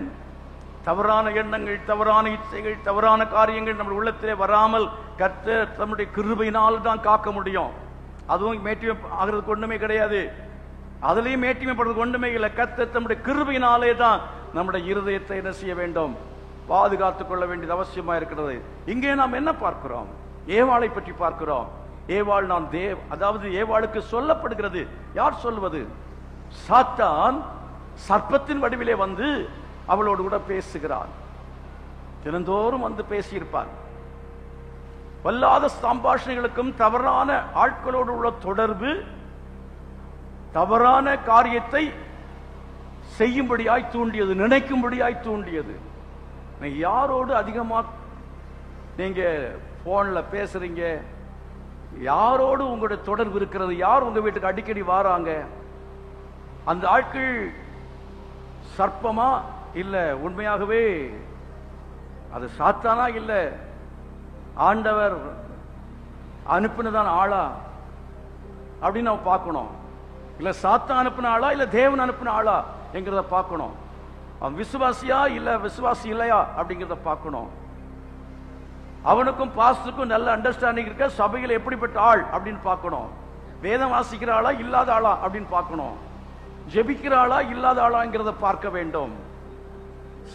தவறான எண்ணங்கள், தவறான இச்சைகள், தவறான காரியங்கள் நம்ம உள்ளத்திலே வராமல் கர்த்தர் தம்முடைய கிருபையினால் தான் காக்க முடியும். அதுவும் மேட்டிமை ஆகிறதுக்கு ஒண்ணுமே கிடையாது, அதுலயும் மேட்டிமைப்படுறதுக்கு ஒண்ணுமே இல்லை. கர்த்தர் தம்முடைய கிருபையினாலே தான் நம்முடைய இருதயத்தை என்ன செய்ய வேண்டும்? பாதுகாத்துக் கொள்ள வேண்டியது அவசியமா இருக்கிறது. இங்கே நாம் என்ன பார்க்கிறோம்? ஏவாளை பற்றி பார்க்கிறோம். ஏவாள் நான் அதாவது ஏவாளுக்கு சொல்லப்படுகிறது. யார் சொல்வது? சாத்தான் சர்ப்பத்தின் வடிவிலே வந்து அவளோடு கூட பேசுகிறான். தினந்தோறும் வந்து பேசியிருப்பான். வல்லாத சம்பாஷணைகளுக்கும் தவறான ஆட்களோடு உள்ள தொடர்பு தவறான காரியத்தை செய்யும்படியாய் தூண்டியது, நினைக்கும்படியாய் தூண்டியது. யாரோடு அதிகமாக நீங்க போன்ல பேசுறீங்க, யாரோடு உங்களுடைய தொடர்பு இருக்கிறது, யார் உங்க வீட்டுக்கு அடிக்கடி வாராங்க, அந்த ஆட்கள் சர்ப்பமா இல்ல உண்மையாகவே அது சாத்தானா இல்ல ஆண்டவர் அனுப்பினதான் ஆளா அப்படின்னு நம்ம பார்க்கணும். இல்ல சாத்தான் அனுப்பின ஆளா இல்ல தேவன் அனுப்பின ஆளா என்கிறத பார்க்கணும். அவன் விசுவாசியா இல்ல விசுவாசி இல்லையா அப்படிங்கிறத பார்க்கணும். அவனுக்கும் பாஸ்டருக்கும் நல்ல அண்டர்ஸ்டாண்டிங் இருக்க, சபையில் எப்படிப்பட்ட ஆள் அப்படின்னு பார்க்கணும். வேதம் வாசிக்கிற ஆளா இல்லாத ஆளா அப்படின்னு பார்க்கணும். ஜெபிக்கிற ஆளா இல்லாத ஆளாங்கிறத பார்க்க வேண்டும்.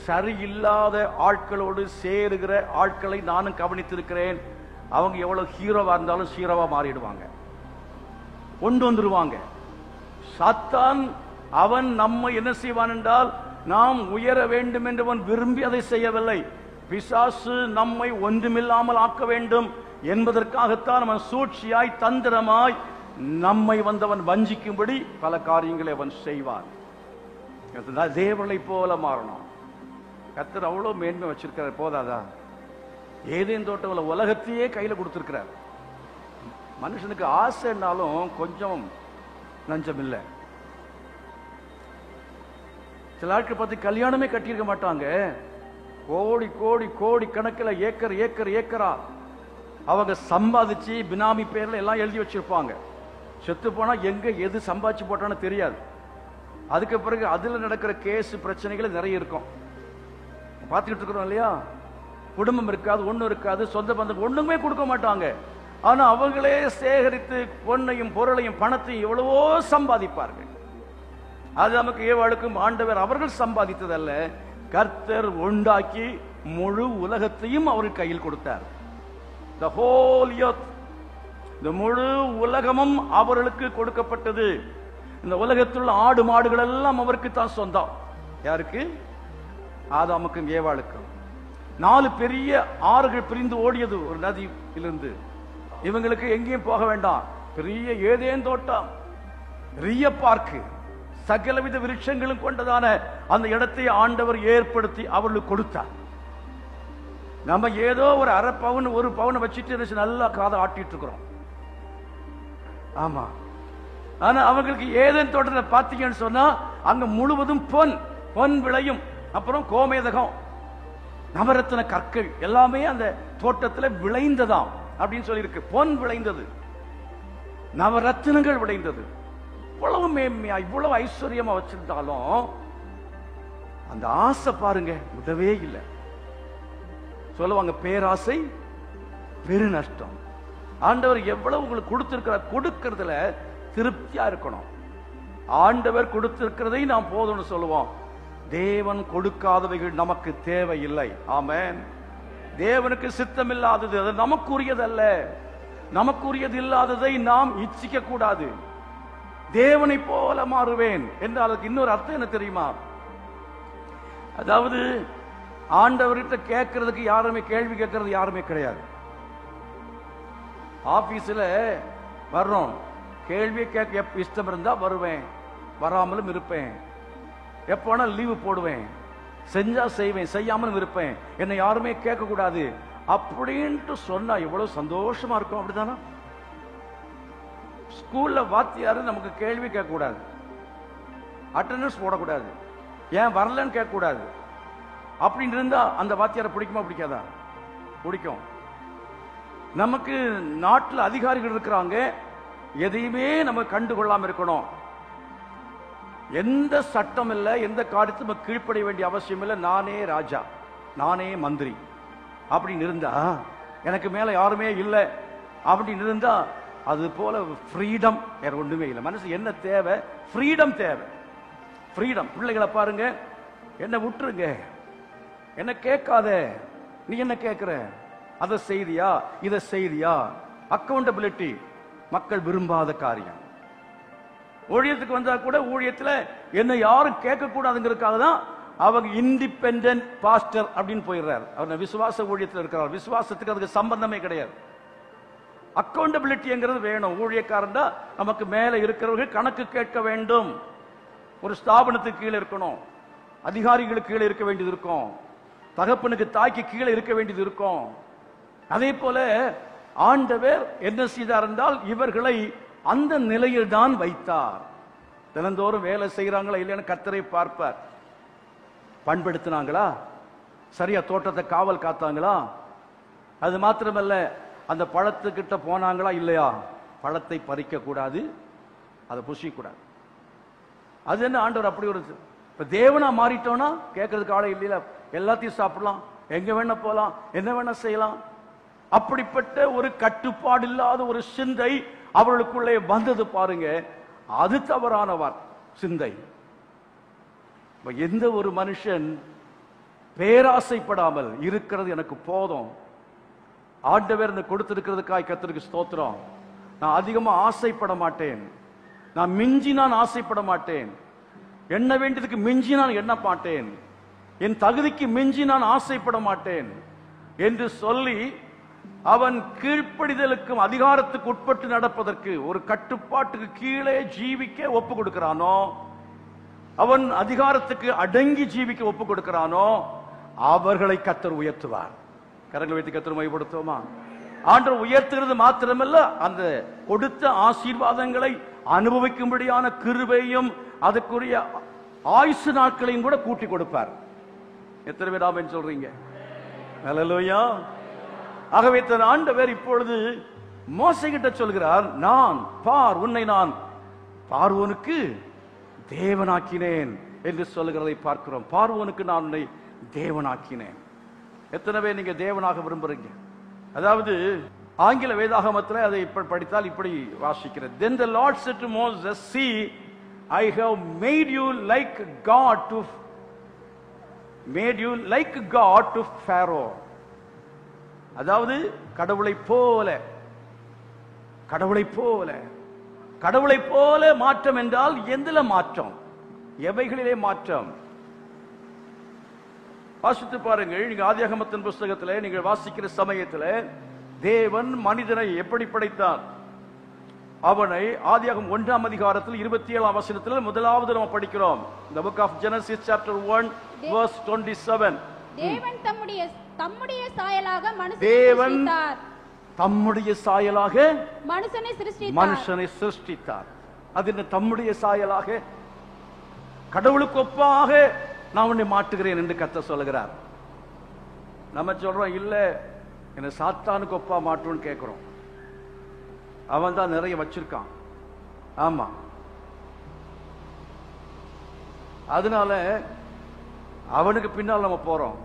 சரியில்லாத ஆட்களோடு சேருகிற ஆட்களை நானும் கவனித்திருக்கிறேன். அவங்க எவ்வளவு ஹீரோவா இருந்தாலும் ஹீரோவா மாறிடுவாங்க, கொண்டு வந்துருவாங்க. சாத்தான் அவன் நம்ம என்ன செய்வான் என்றால், நாம் உயர வேண்டும் என்று அவன் விரும்பி அதை செய்யவில்லை. பிசாசு நம்மை ஒன்றுமில்லாமல் ஆக்க வேண்டும் என்பதற்காகத்தான் அவன் சூழ்ச்சியாய் தந்திரமாய் நம்மை வந்தவன் வஞ்சிக்கும்படி பல காரியங்களை அவன் செய்வான். தேவனை போல மாறணும். கர்த்தர் அவ்வளவு மேன்மை வச்சிருக்கிறார். போதாதா? ஏதேன் தோட்டத்தில் உலகத்தையே கையில கொடுத்திருக்கிறார். மனுஷனுக்கு ஆசைன்னாலும் கொஞ்சம் நஞ்சம் இல்லை. சில ஆட்கள் பார்த்து கல்யாணமே கட்டியிருக்க மாட்டாங்க. கோடி கோடி கோடி கணக்கில் ஏக்கர் ஏக்கர் ஏக்கரா அவங்க சம்பாதிச்சு பினாமி பேர்ல எல்லாம் எழுதி வச்சிருப்பாங்க. செத்து போனா எங்க எது சம்பாதிச்சு போட்டான்னு தெரியாது. அதுக்கு பிறகு அதுல நடக்கிற கேஸ் பிரச்சனைகள் நிறைய இருக்கும். பார்த்துக்கிட்டு இருக்கிறோம் இல்லையா? குடும்பம் இருக்காது, ஒண்ணும் இருக்காது, சொந்த பந்தம் ஒண்ணுமே கொடுக்க மாட்டாங்க. ஆனா அவங்களே சேகரித்து பொன்னையும் பொருளையும் பணத்தையும் எவ்வளவோ சம்பாதிப்பார்கள். அது நமக்கு ஏவாளுக்கும் ஆண்டவர் அவர்கள் சம்பாதித்ததல்ல, கர்த்தர் உண்டாக்கி முழு உலகத்தையும் அவர் கையில் கொடுத்தார். The whole earth, இந்த முழு உலகமும் அவர்களுக்கு கொடுக்கப்பட்டது. இந்த உலகத்தில் உள்ள ஆடு மாடுகள் எல்லாம் அவருக்கு தான் சொந்தம். யாருக்கு? ஆதாமுக்கும் ஏவாளுக்கும். 4 பெரிய ஆறுகள் பிரிந்து ஓடியது ஒரு நதியிலிருந்து. இவங்களுக்கு எங்கேயும் போக வேண்டாம். பெரிய ஏதேன் தோட்டம், பெரிய பார்க்கு, சகலவித விருட்சங்களும் கொண்டதான அந்த இடத்தை ஆண்டவர் ஏற்படுத்தி அவர்களுக்கு கொடுத்தார். நம்ம ஏதோ ஒரு அரை பவுன் ஒரு பவுனை வச்சுட்டு நல்லா காதை ஆட்டிட்டு இருக்கிறோம். ஆமா, ஆனா அவங்களுக்கு ஏதேன் தோட்டத்தில் பார்த்தீங்கன்னு சொன்னா அங்க முழுவதும் பொன் விளையும். அப்புறம் கோமேதகம், நவரத்தின கற்கள் எல்லாமே அந்த தோட்டத்தில் விளைந்ததாம் அப்படின்னு சொல்லி இருக்கு. பொன் விளைந்தது, நவரத்தினங்கள் விளைந்தது. இவ்வளவு மேன்மையா இவ்வளவு ஐஸ்வர்யமா வச்சிருந்தாலும் அந்த ஆசை பாருங்க விடவே இல்லை. சொல்லுவாங்க பேராசை பெரு நஷ்டம். ஆண்டவர் எவ்வளவு உங்களுக்கு கொடுத்திருக்கிறார், கொடுக்கிறதுல திருப்தியா இருக்கணும். ஆண்டவர் கொடுத்திருக்கிறதை நாம் போதும்னு சொல்லுவோம். தேவன் கொடுக்காதவைகள் நமக்கு தேவையில்லை. ஆமென். தேவனுக்கு சித்தமில்லாதது அது நமக்குரியதல்ல. நமக்குரியது இல்லாததை நாம் இச்சிக்க கூடாது. தேவனை போல மாறுவேன் என்றால் அதுக்கு இன்னொரு அர்த்தம் என்ன தெரியுமா? அதாவது ஆண்டவர்கிட்ட கேட்கறதுக்கு யாருமே, கேள்வி கேட்கறது யாருமே கிடையாது. ஆபீஸ்ல வர்றோம், கேள்வி கேட்க இஷ்டம் இருந்தா வருவேன், வராமலும் இருப்பேன், எப்போனா லீவு போடுவேன், செஞ்சா செய்வேன், செய்யாமலும் இருப்பேன், என்னை யாருமே கேட்க கூடாது அப்படின்ட்டு சொன்னா எவ்வளவு சந்தோஷமா இருக்கும். அப்படித்தானா? ஸ்கூல்ல வாத்தியாரு நமக்கு கேள்வி கேட்க கூடாது, அட்டெண்டன்ஸ் போடக்கூடாது, ஏன் வரலன்னு கேட்க கூடாது. அப்படின்னு இருந்தா அந்த வாத்தியாரை பிடிக்குமா பிடிக்காதா? பிடிக்கும். நமக்கு நாட்டில் அதிகாரிகள் இருக்கிறாங்க, எதையுமே நம்ம கண்டுகொள்ளாம இருக்கணும். எந்த சட்டம் இல்லை, எந்த காரியத்தும் நம்ம கீழ்ப்படைய வேண்டிய அவசியம் இல்லை. நானே ராஜா, நானே மந்திரி அப்படின்னு இருந்தா, எனக்கு மேல யாருமே இல்லை அப்படின்னு இருந்தா, அது போல ஃப்ரீடம் வேற ஒண்ணுமே இல்லை. மனசு என்ன தேவை? ஃப்ரீடம் தேவை. ஃப்ரீடம். பிள்ளைகளை பாருங்க, என்ன விட்டுருங்க, என்ன கேட்காத, நீ என்ன கேட்கிற, அதை செய்தியா இதை செய்தியா. அக்கௌண்டபிலிட்டி மக்கள் விரும்பாத காரியம். ஊழியத்துக்கு வந்தா கூட ஊழியத்தில் என்ன யாரும் கேட்க கூடாதுங்கிறதுக்காக தான் அவங்க இண்டிபெண்டன்ட் பாஸ்டர் அப்படின்னு போயிடுறாரு. அவர் விசுவாச ஊழியத்தில் இருக்கிறார். விசுவாசத்துக்கு அதுக்கு சம்பந்தமே கிடையாது. அக்கௌண்டபிலிட்டிங்கிறது வேணும். ஊழியக்காரன் தான் நமக்கு மேல இருக்கிறவர்கள் கணக்கு கேட்க வேண்டும். ஒரு ஸ்தாபனத்துக்கு கீழே இருக்கணும், அதிகாரிகளுக்கு கீழே இருக்க வேண்டியது இருக்கும், தகப்பனுக்கு தாய்க்கு கீழே இருக்க வேண்டியது இருக்கும். அதே போல ஆண்டவர் என்ன செய்தார் என்றால் இவர்களை அந்த நிலையில் தான் வைத்தார். தினந்தோறும் வேலை செய்யறாங்களா இல்லைன்னு கர்த்தரை பார்ப்பார். பண்படுத்தினாங்களா, சரியா தோட்டத்தை காவல் காத்தாங்களா, அது மாத்திரமல்ல அந்த பழத்துக்கிட்ட போனாங்களா இல்லையா, பழத்தை பறிக்க கூடாது, அதை புசிக்க கூடாது. அது என்ன ஆண்டவர் அப்படி ஒரு இப்ப தேவனா மாறிட்டோம்னா கேட்கறதுக்கு ஆளே இல்லையா, எல்லாத்தையும் சாப்பிடலாம், எங்க வேணா போலாம், என்ன வேணா செய்யலாம். அப்படிப்பட்ட ஒரு கட்டுப்பாடு இல்லாத ஒரு சிந்தை அவர்களுக்குள்ளே வந்தது பாருங்க. அது தவறான சிந்தை. எந்த ஒரு மனுஷன் பேராசைப்படாமல் இருக்கிறது எனக்கு போதும், ஆண்டவர் கொடுத்திருக்கிறதுக்காய் கர்த்தருக்கு ஸ்தோத்திரம், நான் அதிகமா ஆசைப்பட மாட்டேன், நான் மிஞ்சி நான் ஆசைப்பட மாட்டேன், எண்ண வேண்டியதுக்கு மிஞ்சி நான் எண்ண மாட்டேன், என் தகுதிக்கு மிஞ்சி நான் ஆசைப்பட மாட்டேன் என்று சொல்லி அவன் கீழ்ப்படிதலுக்கும் அதிகாரத்துக்கு உட்பட்டு நடப்பதற்கு, ஒரு கட்டுப்பாட்டுக்கு கீழே ஜீவிக்க ஒப்பு கொடுக்கிறானோ, அவன் அதிகாரத்துக்கு அடங்கி ஜீவிக்க ஒப்பு கொடுக்கிறானோ, அவர்களை கர்த்தர் உயர்த்துவார். கரங்களை வைத்து கர்த்தர் மையப்படுத்துவோமா? ஆண்டவர் உயர்த்துகிறது மாத்திரமல்ல, அந்த கொடுத்த ஆசீர்வாதங்களை அனுபவிக்கும்படியான கிருபையும் அதுக்குரிய ஆயுசு நாட்களையும் கூட கூட்டி கொடுப்பார். எத்தனை பேர் ஆமென் சொல்றீங்க? ஹல்லேலூயா. ஆகவே தன் ஆண்டவர் இப்பொழுது மோசே கிட்ட சொல்கிறார், நான் பார் உன்னை நான் பார்வோனுக்கு தேவனாக்கினேன் என்று சொல்லுகிறதை பார்க்கிறோம். பார்வோனுக்கு நான் உன்னை தேவனாக்கினேன். எத்தனை பேர் நீங்க தேவனாக விரும்புறீங்க? அதாவது ஆங்கில வேதாகமத்தில் அதை இப்படி படித்தால் இப்படி வாசிக்கிறது. Then the Lord said to Moses, see, I have made you like God to Pharaoh. அதாவது கடவுளை போல, கடவுளை போல, கடவுளை போல மாற்றம் என்றால் எந்தில மாற்றம், எவைகளிலே மாற்றம்? வாசித்து பாருங்கள். நீங்க ஆதியாகமத்தின் புஸ்தகத்தில் நீங்கள் வாசிக்கிற சமயத்தில் தேவன் மனிதனை எப்படி படைத்தார்? அவனை ஆதியாகமம் 1ஆம் அதிகாரத்தில் 27ஆம் வசனத்தில் முதலாவது நாம் படிக்கிறோம். The book of Genesis chapter 1 verse 27. தேவன் தம்முடைய சாயலாக மனுஷனை சிருஷ்டித்தார். அது என்ன? தம்முடைய சாயலாக, கடவுளுக்கு ஒப்பாக நான் உன்னை மாற்றுகிறேன் என்று கர்த்தர் சொல்லுகிறார். நம்ம சொல்றோம் இல்ல என்ன சாத்தானுக்கு ஒப்பா மாற்றுன்னு கேட்கிறோம். அவன் தான் நிறைய வச்சிருக்கான். ஆமா, அதனால அவனுக்கு பின்னால் நம்ம போறோம்.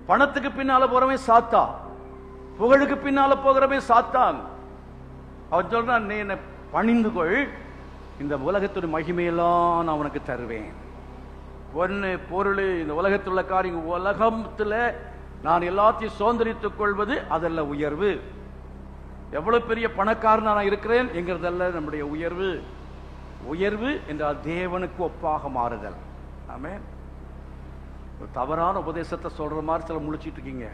பணத்துக்கு பின்னால போறவன் சாத்தான், புகழுக்கு பின்னால போகிறவன் சாத்தான். அவன் சொல்றான், நீ என்ன பணிந்து கொள், இந்த உலகத்தின் மகிமையெல்லாம் நான் உனக்கு தருவேன். ஒன்னு பொருள், இந்த உலகத்தில் உள்ள காரியம், உலகத்துல நான் எல்லாத்தையும் சுதந்திரித்துக் கொள்வது அதல்ல உயர்வு. எவ்வளவு பெரிய பணக்காரன் நான் இருக்கிறேன் என்கிறதல்ல நம்முடைய உயர்வு. உயர்வு என்றால் தேவனுக்கு ஒப்பாக மாறுதல். ஆமென். தவறான உபதேசத்தை சொல்ற மாதிரி சில முழிச்சிட்டு இருக்கீங்க.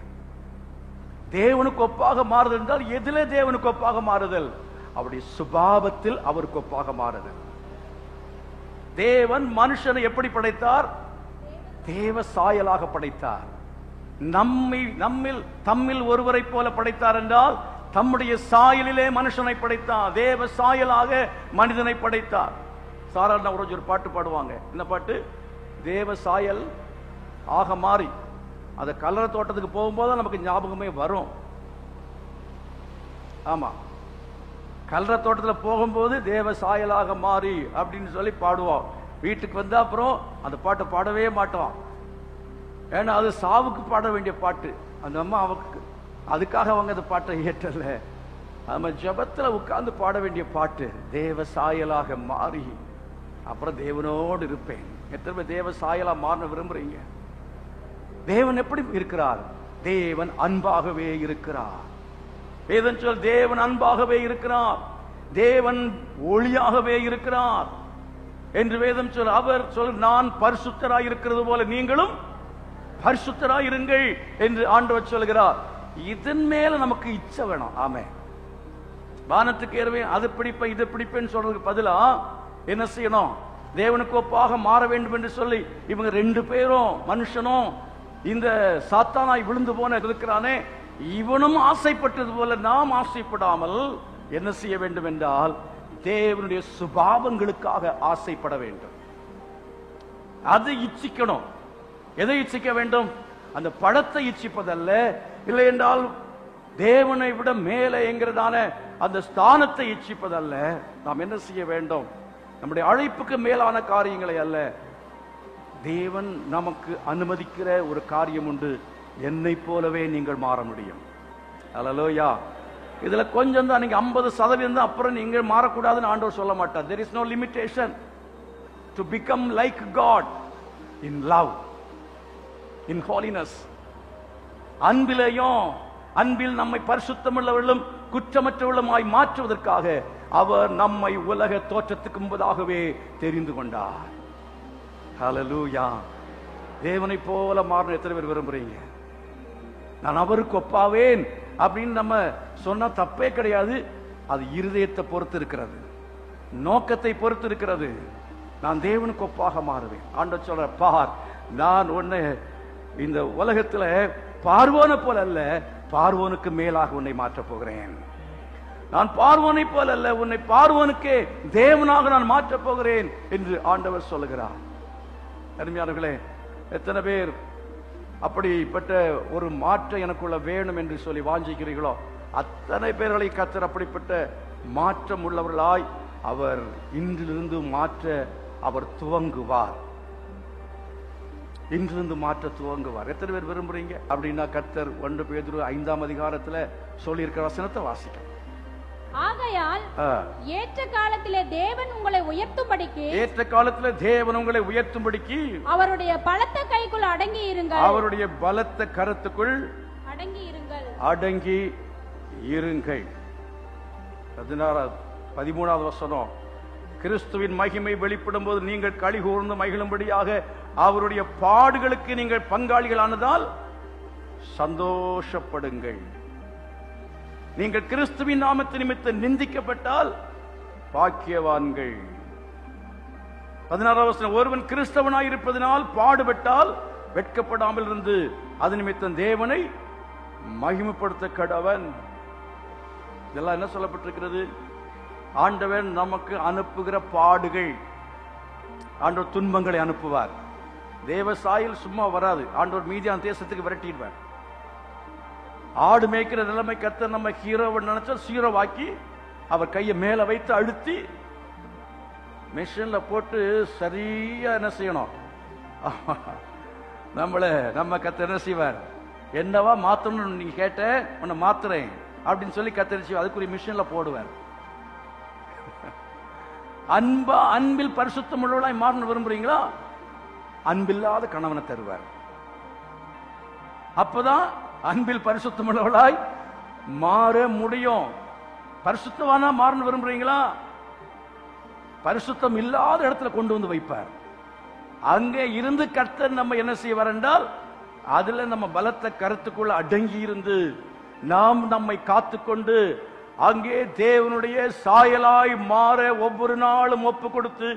தேவனுக்கு ஒப்பாக மாறுதல் என்றால் எதிலே தேவனுக்கு ஒப்பாக மாறுதல்? அவருடைய சுபாவத்தில் அவருக்கு ஒப்பாக மாறுதல். தேவன் மனுஷனை எப்படி படைத்தார்? தேவ சாயலாக படைத்தார். தம்மில் ஒருவரை போல படைத்தார் என்றால் தம்முடைய சாயலிலே மனுஷனை படைத்தார். தேவ சாயலாக மனிதனை படைத்தார். சாராண்ணா ஒரு பாட்டு பாடுவாங்க. என்ன பாட்டு? தேவ சாயல் ஆக மாறி. அந்த கலர தோட்டத்துக்கு போகும்போது நமக்கு ஞாபகமே வரும். ஆமா, கலர தோட்டத்தில் போகும்போது தேவ சாயலாக மாறி அப்படின்னு சொல்லி பாடுவோம். வீட்டுக்கு வந்தா அப்புறம் அந்த பாட்டை பாடவே மாட்டோம். ஏன்னா அது சாவுக்கு பாட வேண்டிய பாட்டு. அந்த அம்மா அவருக்கு அதுக்காக அவங்க அந்த பாட்டை ஏற்றல. நம்ம ஜபத்தில் உட்கார்ந்து பாட வேண்டிய பாட்டு. தேவ சாயலாக மாறி அப்புறம் தேவனோடு இருப்பேன். எத்தனை பேர் தேவ சாயலா மாற விரும்புறீங்க? தேவன் எப்படி இருக்கிறார்? தேவன் அன்பாகவே இருக்கிறார். வேதம் சொல் தேவன் அன்பாகவே இருக்கிறார், தேவன் ஒளியாகவே இருக்கிறார் என்று வேதம் சொல். அவர் சொல், நான் பரிசுத்தராய் இருக்கிறது போல நீங்களும் பரிசுத்தராய் இருங்கள் என்று ஆண்டவர் சொல்கிறார். இதன் மேல நமக்கு இச்சை வேணும். ஆமே, வானத்துக்கு ஏறவே அது பிடிப்பேன் இது பிடிப்பேன்னு சொல்றதுக்கு பதிலா என்ன செய்யணும்? தேவனுக்கு ஒப்பாக மாற வேண்டும் என்று சொல்லி இவங்க ரெண்டு பேரும், மனுஷனும் இந்த சாத்தானாய் விழுந்து போன இருக்கிறானே, இவனும் ஆசைப்பட்டது போல நாம் ஆசைப்படாமல் என்ன செய்ய வேண்டும் என்றால் தேவனுடைய சுபாவங்களுக்காக ஆசைப்பட வேண்டும். அது இச்சிக்கணும். எதை இச்சிக்க வேண்டும்? அந்த பழத்தை இச்சிப்பதல்ல, இல்லை என்றால் தேவனை விட மேலே என்கிறதான அந்த ஸ்தானத்தை இச்சிப்பதல்ல. நாம் என்ன செய்ய வேண்டும்? நம்முடைய அழைப்புக்கு மேலான காரியங்களை அல்ல, தேவன் நமக்கு அனுமதிக்கிற ஒரு காரியம் உண்டு. என்னை போலவே நீங்கள் மாற முடியும். அல்லேலூயா. இதுல கொஞ்சம் தான், நீங்க 50% அப்புறம் நீங்க மாறக்கூடாதுன்னு ஆண்டவர் சொல்ல மாட்டார். there is no limitation to become like God in love, in holiness. அன்பிலேயும், அன்பில் நம்மை பரிசுத்தமுள்ளவர்களும் குற்றமற்றவர்களுமாய் மாற்றுவதற்காக அவர் நம்மை உலக தோற்றத்துக்கு முன்பதாகவே தெரிந்து கொண்டார். ஹல்லேலூயா. தேவனை போல மாறணும் எத்தனை பேர் விரும்புறீங்க? நான் அவருக்கு ஒப்பாவேன் அப்படின்னு நம்ம சொன்னா தப்பே கிடையாது. அது இருதயத்தை பொறுத்து இருக்கிறது, நோக்கத்தை பொறுத்து இருக்கிறது. நான் தேவனுக்கு ஒப்பாக மாறுவேன். ஆண்டவர் சொல்ற, பார், நான் உன்னை இந்த உலகத்துல பார்வோனை போல அல்ல, பார்வோனுக்கு மேலாக உன்னை மாற்றப் போகிறேன். நான் பார்வோனை போல அல்ல, உன்னை பார்வோனுக்கே தேவனாக நான் மாற்றப் போகிறேன் என்று ஆண்டவர் சொல்லுகிறார். அருமையானவர்களே, எத்தனை பேர் அப்படிப்பட்ட ஒரு மாற்றம் எனக்குள்ள வேணும் என்று சொல்லி வாஞ்சிக்கிறீர்களோ அத்தனை பேர்களை கர்த்தர் அப்படிப்பட்ட மாற்றம் உள்ளவர்களாய் அவர் இன்றிலிருந்து மாற்ற அவர் துவங்குவார். இன்றிலிருந்து மாற்ற துவங்குவார். எத்தனை பேர் விரும்புறீங்க? அப்படின்னா கர்த்தர் 1 பேதுரு 5ஆம் அதிகாரத்துல சொல்லி இருக்கிற வசனத்தை வாசிக்க. ஆகையால் ஏற்ற காலத்திலே தேவன் உங்களை உயர்த்தும்படிக்கு, ஏற்ற காலத்திலே தேவன் உங்களை உயர்த்தும்படிக்கு அவருடைய பலத்த கைக்குள் அடங்கி இருங்கள், அவருடைய பலத்த கரத்துக்குள் அடங்கி இருங்கள், அடங்கி இருங்கள். 13வது வசனம், கிறிஸ்துவின் மகிமை வெளிப்படும் போது நீங்கள் களி கூர்ந்து மகிழும்படியாக அவருடைய பாடுகளுக்கு நீங்கள் பங்காளிகளானதால் சந்தோஷப்படுங்கள். நீங்கள் கிறிஸ்துவின் நாமத்து நிமித்தம் நிந்திக்கப்பட்டால் பாக்கியவான்கள். 16வது வசனம், ஒருவன் கிறிஸ்தவனாய் இருப்பதனால் பாடுபட்டால் வெட்கப்படாமல் இருந்து அது நிமித்தம் தேவனை மகிமைப்படுத்த கடவன். இதெல்லாம் என்ன சொல்லப்பட்டிருக்கிறது? ஆண்டவர் நமக்கு அனுப்புகிற பாடுகள். ஆண்டவர் துன்பங்களை அனுப்புவார். தேவ சாயல் சும்மா வராது. ஆண்டவர் மீதியான தேசத்துக்கு விரட்டிடுவார். ஆடு மேய்க்கிற நிலைமை கர்த்தர் நம்ம ஹீரோவை நினைச்சா சீரோவாக்கி அவர் கையை மேல வைத்து அழுத்தி மெஷின்ல போட்டு சரியா என்ன செய்யணும்? நம்ம கர்த்தர் என்ன செய்வார்? என்னவா மாத்தணும்னு நீங்க கேட்ட உன்னை மாத்துறேன் அப்படின்னு சொல்லி கர்த்தர் அதுக்குரிய மிஷின்ல போடுவார். அன்பில் பரிசுத்தம் உள்ளவளாய் மாறணும் விரும்புறீங்களா? அன்பில்லாத கணவனை தருவார். அப்பதான் அன்பில் பரிசுத்தம் உள்ளவளாய் மாற முடியும். பரிசுத்தவானா மாறணும் விரும்புறீங்களா? பரிசுத்தம் இல்லாத இடத்துல கொண்டு வந்து வைப்பார். அங்கே இருந்து கர்த்தர் நம்ம என்ன செய்வார் என்றால் அதுல நம்ம பலத்த கருத்துக்குள்ள அடங்கி இருந்து நாம் நம்மை காத்துக்கொண்டு அங்கே தேவனுடைய சாயலாய் மாற ஒவ்வொரு நாளும் ஒப்பு கொடுத்து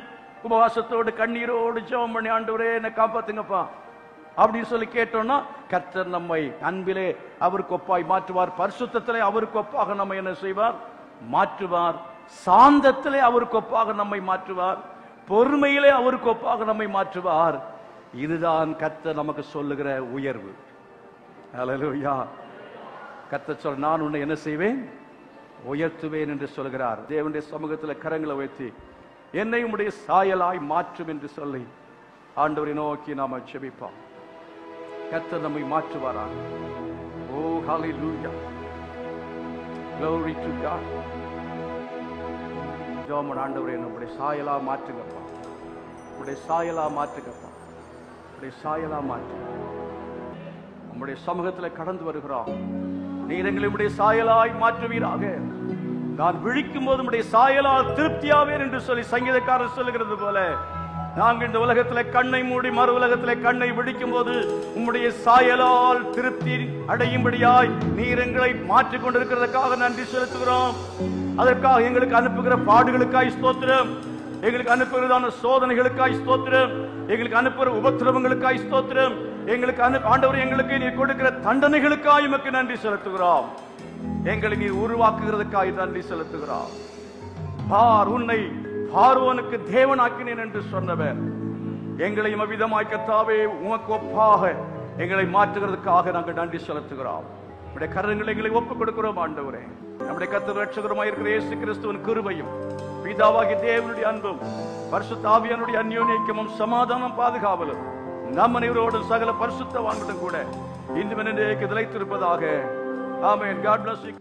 உபவாசத்தோடு கண்ணீரோடு ஜெபம் பண்ணி, ஆண்டவரே என்னை காப்பாத்துங்கப்பா அப்படின்னு சொல்லி கேட்டோம்னா கர்த்தர் நம்மை அன்பிலே அவருக்கு ஒப்பாய் மாற்றுவார். பரிசுத்தத்திலே அவருக்கு ஒப்பாக நம்ம என்ன செய்வார்? மாற்றுவார். சாந்தத்திலே அவருக்கு ஒப்பாக நம்மை மாற்றுவார். பொறுமையிலே அவருக்கு ஒப்பாக நம்மை மாற்றுவார். இதுதான் கர்த்தர் நமக்கு சொல்லுகிற உயர்வு. ஹல்லேலூயா. கர்த்தர் சொல்ற, நான் உன்னை என்ன செய்வேன்? உயர்த்துவேன் என்று சொல்கிறார். தேவனுடைய சமூகத்தில் கரங்களை உயர்த்தி என்னை உம்முடைய சாயலாய் மாற்றும் என்று சொல்லி ஆண்டவரை நோக்கி நாம ஜெபிப்போம். கர்த்தர் நம்மை மாற்றுவாராக. ஓ ஹல்லேலூயா. Glory to God. ஜெபம். ஆண்டவரே நம்முடைய சாயலா மாற்றுங்கப்பா, உம்முடைய சாயலா மாற்றுங்கப்பா, உம்முடைய சாயலா மாற்று. நம்முடைய சமூகத்தில் கடந்து வருகிறோம். நீர் எங்களை உம்முடைய சாயலாய் மாற்றுவீராக. நான் விழிக்கும் போது உம்முடைய சாயலால் திருப்தியாவேன் என்று சொல்லி சங்கீதக்காரர் சொல்லுகிறது போல நாங்கள் இந்த உலகத்திலே கண்ணை மூடி மறு உலகத்திலே கண்ணை விழிக்கும் போது உம்முடைய சாயலால் திருப்தி அடையும்படியாய் நீர் எங்களை மாற்றிக் கொண்டிருக்கிறதுக்காக நன்றி செலுத்துகிறோம். அதற்காக எங்களுக்கு அனுப்புகிற பாடுகளுக்காய் ஸ்தோத்திரம். எங்களுக்கு அனுப்புகிறதான சோதனைகளுக்காய் ஸ்தோத்திரம், எங்களுக்கு அனுப்புகிற உபத்திரவங்களுக்காய் ஸ்தோத்திரம், எங்களுக்கு ஆண்டவர் எங்களுக்கு நீர் கொடுக்கிற தண்டனைகளுக்காய் உமக்கு நன்றி செலுத்துகிறோம். எங்களை நீர் உருவாக்குகிறதுக்காய் நன்றி செலுத்துகிறோம். பார், உன்னை பார்வோனுக்கு தேவனாக்கினேன் என்று சொன்னவர் எங்களையும் அவ்விதமாய் கர்த்தாவே உமக்கு ஒப்பாக எங்களை மாற்றுகிறதுக்காக நாங்கள் நன்றி செலுத்துகிறோம். நம்முடைய கரங்களை எங்களை ஒப்புக் கொடுக்கிறோம் ஆண்டவரே. நம்முடைய கர்த்தர் இரட்சகருமாய் இருக்கிற இயேசு கிறிஸ்துவின் கிருபையும் பிதாவாகிய தேவனுடைய அன்பும் பரிசுத்த ஆவியானுடைய அந்யோன்யமும் சமாதானம் பாதுகாவலும் நம் அனைவரோடும் சகல பரிசுத்தவான்களுடன் கூட இன்று நிலைத்திருப்பதாக. ஆமென். God bless you.